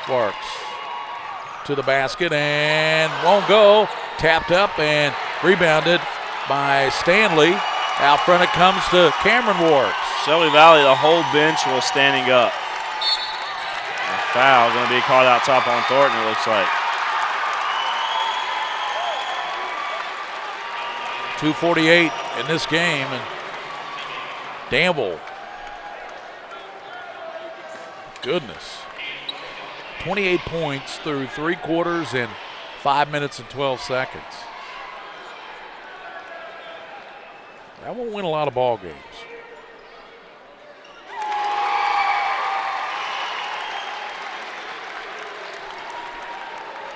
Warks to the basket and won't go. Tapped up and rebounded by Stanley. Out front it comes to Cameron Warks. Shelby Valley, the whole bench was standing up. A foul going to be called out top on Thornton, it looks like. 2:48 in this game, and Danville. Goodness. 28 points through 3 quarters and 5 minutes and 12 seconds. That won't win a lot of ball games.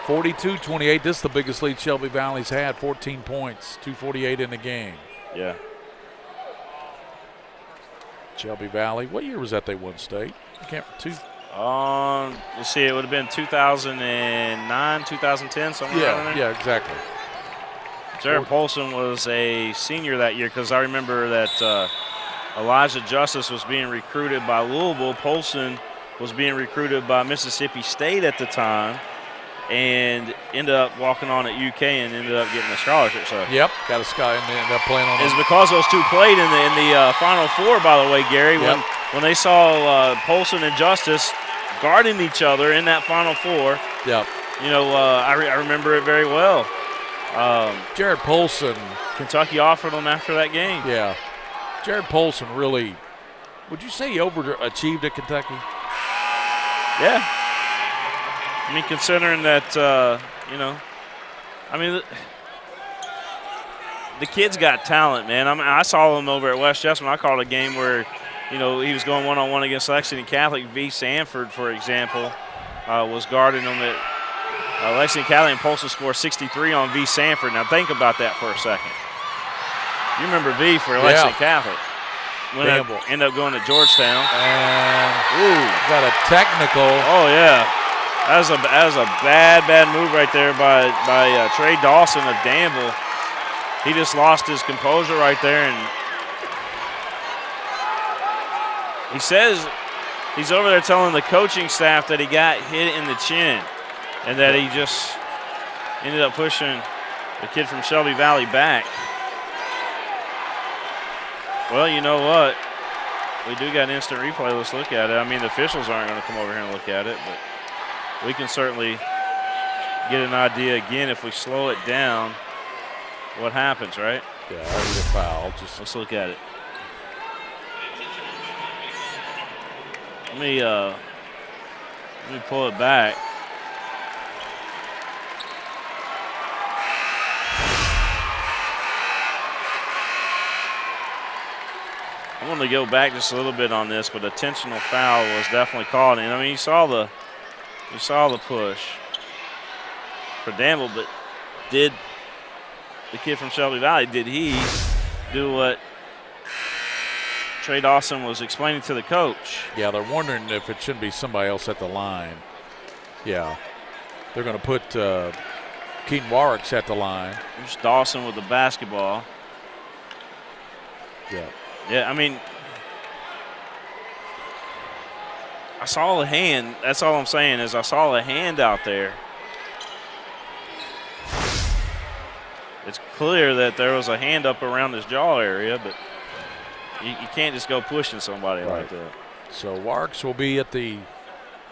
(42-28). This is the biggest lead Shelby Valley's had. 14 points, 2:48 in the game. Yeah. Shelby Valley. What year was that they won state? I can't. Let's see. It would have been 2009, 2010, somewhere around there. Yeah, exactly. Jared Polson was a senior that year because I remember that Elijah Justice was being recruited by Louisville. Polson was being recruited by Mississippi State at the time. and ended up walking on at UK and ended up getting a scholarship. So yep, got a sky and ended up playing on. It's because those two played in the Final Four, by the way, Gary. Yep. When they saw Polson and Justice guarding each other in that Final Four. Yep. You know, I remember it very well. Jared Polson. Kentucky offered them after that game. Yeah. Jared Polson really, would you say he overachieved at Kentucky? Yeah. I mean, considering that, you know, I mean, the kid's got talent, man. I saw him over at West Jessamine. I called a game where, you know, he was going one-on-one against Lexington Catholic. V. Sanford, for example, was guarding him at Lexington Catholic, and Polson scored 63 on V. Sanford. Now, think about that for a second. You remember V for Lexington Catholic. Ended up going to Georgetown. And got a technical. Oh, yeah. That was a bad move right there by Trey Dawson of Danville. He just lost his composure right there, and he says he's over there telling the coaching staff that he got hit in the chin and that he just ended up pushing the kid from Shelby Valley back. Well, you know what? We do got instant replay. Let's look at it. I mean, the officials aren't going to come over here and look at it, but we can certainly get an idea again if we slow it down what happens, right? Yeah, I read a foul. Let's look at it. Let me pull it back. I want to go back just a little bit on this, but intentional foul was definitely called. And I mean, you saw the push for Danville, but did the kid from Shelby Valley, did he do what Trey Dawson was explaining to the coach? Yeah, they're wondering if it shouldn't be somebody else at the line. Yeah, they're going to put Keaton Warwick's at the line. There's Dawson with the basketball. Yeah. Yeah, I mean, I saw a hand. That's all I'm saying is I saw a hand out there. It's clear that there was a hand up around his jaw area, but you can't just go pushing somebody like that. So Warks will be at the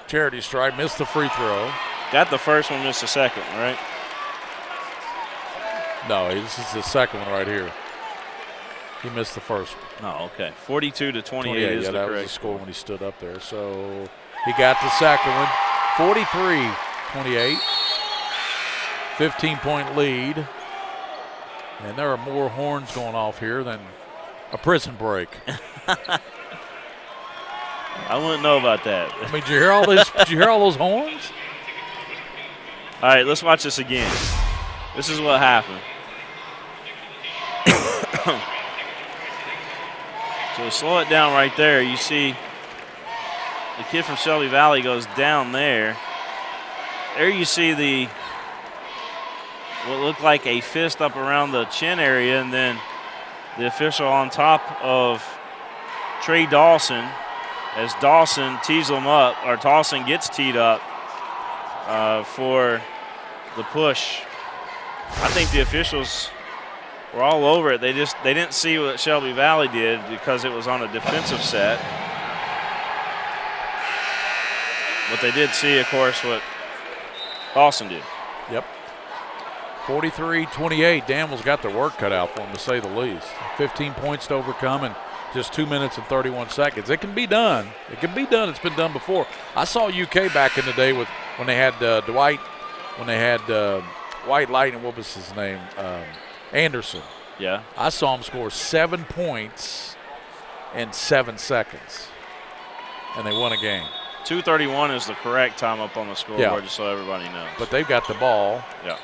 charity stripe, missed the free throw. Got the first one, missed the second, right? No, this is the second one right here. He missed the first one. Oh, okay. 42-28 is the correct. Yeah, that was the score when he stood up there. So he got the second one. 43-28. 15-point lead. And there are more horns going off here than a prison break. I wouldn't know about that. I mean, did you hear all this? Did you hear all those horns? All right, let's watch this again. This is what happened. So slow it down right there. You see the kid from Shelby Valley goes down there. There you see what looked like a fist up around the chin area, and then the official on top of Trey Dawson as Dawson tees him up, or Dawson gets teed up for the push. I think the officials were all over it. They didn't see what Shelby Valley did because it was on a defensive set. But they did see, of course, what Dawson did. Yep. 43-28. Danville's got their work cut out for them, to say the least. 15 points to overcome in just 2 minutes and 31 seconds. It can be done. It can be done. It's been done before. I saw UK back in the day when they had White Lightning. What was his name? Anderson. Yeah. I saw him score 7 points in 7 seconds, and they won a game. 2:31 is the correct time up on the scoreboard, just so everybody knows. But they've got the ball. Yeah.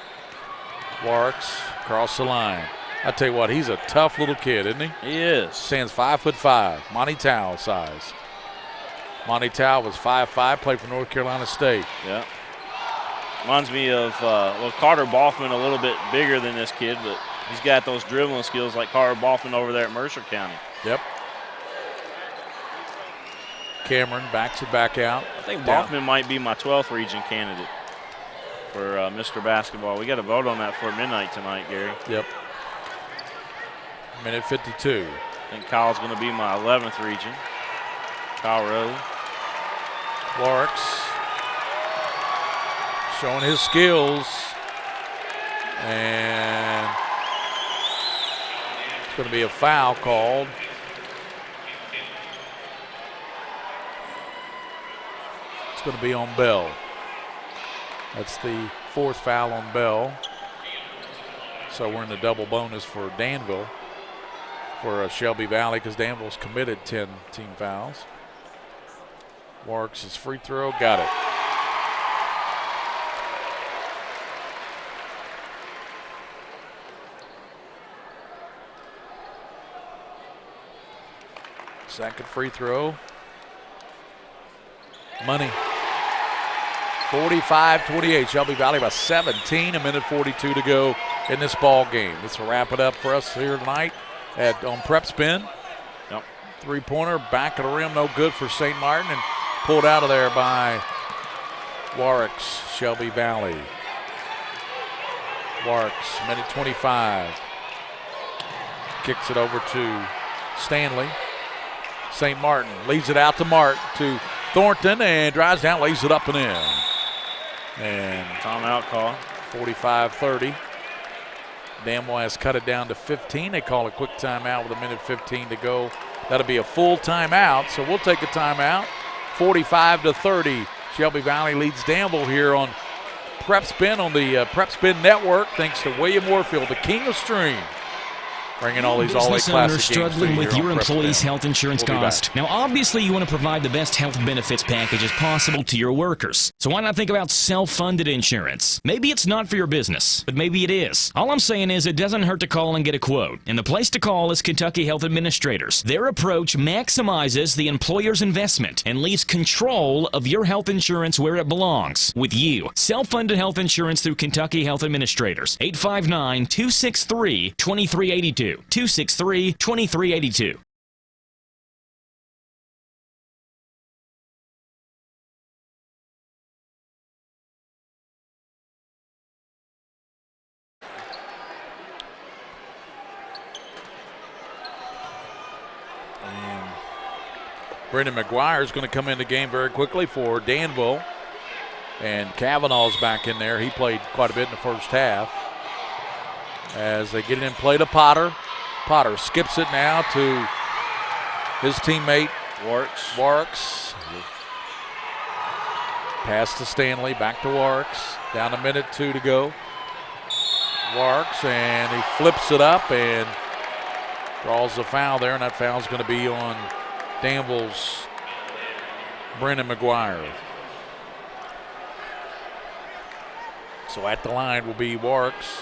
Warks across the line. I tell you what, he's a tough little kid, isn't he? He is. Stands 5'5", Monty Tao size. Monty Tao was 5'5", played for North Carolina State. Yeah. Reminds me of Carter Boffman, a little bit bigger than this kid, but he's got those dribbling skills like Carter Boffman over there at Mercer County. Yep. Cameron backs it back out. I think Boffman might be my 12th region candidate for Mr. Basketball. We got to vote on that for midnight tonight, Gary. Yep. Minute 52. I think Kyle's going to be my 11th region. Kyle Rose. Larks showing his skills. And it's going to be a foul called. It's going to be on Bell. That's the 4th foul on Bell. So we're in the double bonus for Danville, for Shelby Valley, because Danville's committed 10 team fouls. Warwick's his free throw, got it. Second free throw. Money. 45-28. Shelby Valley by 17. A minute 42 to go in this ball game. This will wrap it up for us here tonight on PrepSpin. Yep. Three-pointer, back of the rim, no good for St. Martin, and pulled out of there by Warwick's Shelby Valley. Warwick's, minute 25. Kicks it over to Stanley. St. Martin leads it out to Thornton, and drives down, lays it up and in. And timeout call. 45-30. Danville has cut it down to 15. They call a quick timeout with a minute 15 to go. That'll be a full timeout, so we'll take a timeout. 45-30. Shelby Valley leads Danville here on PrepSpin on the PrepSpin network, thanks to William Warfield, the king of stream. Bringing all these all-A Business classic owners struggling games with your employees' PrepSpin. health insurance We'll be back. cost. Now, obviously, you want to provide the best health benefits packages possible to your workers. So why not think about self-funded insurance? Maybe it's not for your business, but maybe it is. All I'm saying is it doesn't hurt to call and get a quote. And the place to call is Kentucky Health Administrators. Their approach maximizes the employer's investment and leaves control of your health insurance where it belongs, with you. Self-funded health insurance through Kentucky Health Administrators. 859-263-2382. 263-2382. And Brendan McGuire is going to come in the game very quickly for Danville. And Kavanaugh's back in there. He played quite a bit in the first half. As they get it in play to Potter. Potter skips it now to his teammate Warks. Pass to Stanley, back to Warks. Down a minute 2 to go. Warks, and he flips it up and draws the foul there, and that foul's going to be on Danville's Brennan McGuire. So at the line will be Warks.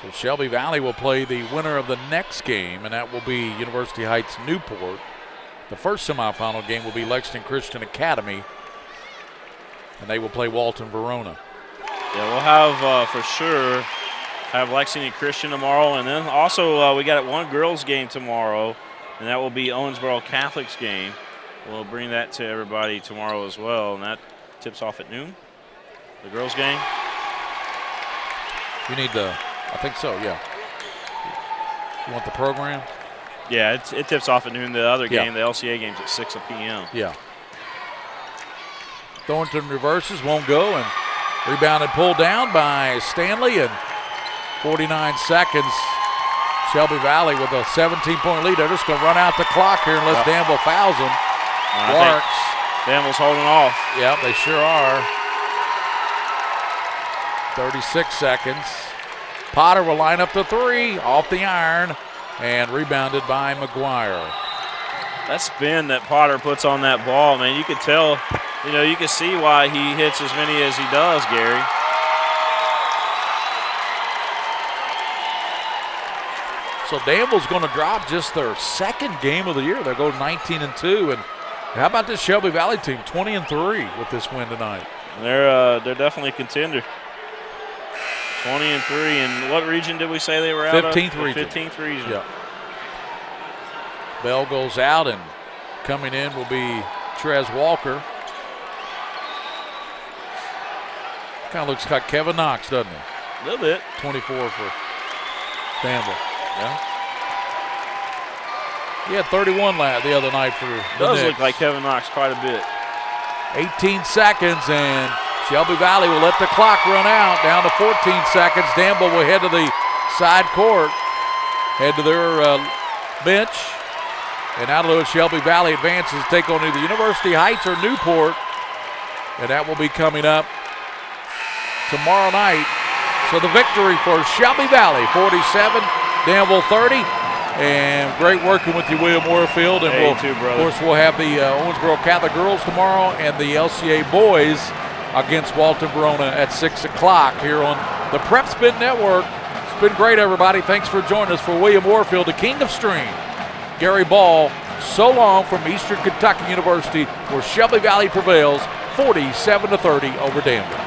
So Shelby Valley will play the winner of the next game, and that will be University Heights Newport. The first semifinal game will be Lexington Christian Academy, and they will play Walton Verona. Yeah, we'll have for sure have Lexington Christian tomorrow, and then also we got one girls game tomorrow, and that will be Owensboro Catholic's game. We'll bring that to everybody tomorrow as well, and that tips off at noon. The girls game. You need the. I think so, yeah. You want the program? Yeah, it tips off at noon. The other game, the LCA game's at 6 p.m. Yeah. Thornton reverses, won't go, and rebounded, pulled down by Stanley, and 49 seconds. Shelby Valley with a 17-point lead. They're just going to run out the clock here unless Danville fouls them. Warks. Danville's holding off. Yep, they sure are. 36 seconds. Potter will line up the three, off the iron, and rebounded by McGuire. That spin that Potter puts on that ball, man, you could tell, you can see why he hits as many as he does, Gary. So Danville's going to drop just their second game of the year. They'll go 19-2, and how about this Shelby Valley team, 20-3 with this win tonight? They're definitely a contender. 20-3, and what region did we say they were out 15th of? region. 15th region. Yep. Bell goes out, and coming in will be Trez Walker. Kind of looks like Kevin Knox, doesn't he? A little bit. 24 for Danville. Yeah. He had 31 the other night for the Does Knicks. look like Kevin Knox quite a bit. 18 seconds, and Shelby Valley will let the clock run out. Down to 14 seconds. Danville will head to the side court, head to their bench. And out of Shelby Valley advances to take on either University Heights or Newport. And that will be coming up tomorrow night. So the victory for Shelby Valley, 47, Danville 30. And great working with you, William Warfield. And Hey, we'll, too, brother. of course, we'll have the Owensboro Catholic girls tomorrow and the LCA boys against Walton Verona at 6 o'clock here on the PrepSpin Network. It's been great, everybody. Thanks for joining us. For William Warfield, the King of Stream, Gary Ball, so long from Eastern Kentucky University, where Shelby Valley prevails 47-30 over Danville.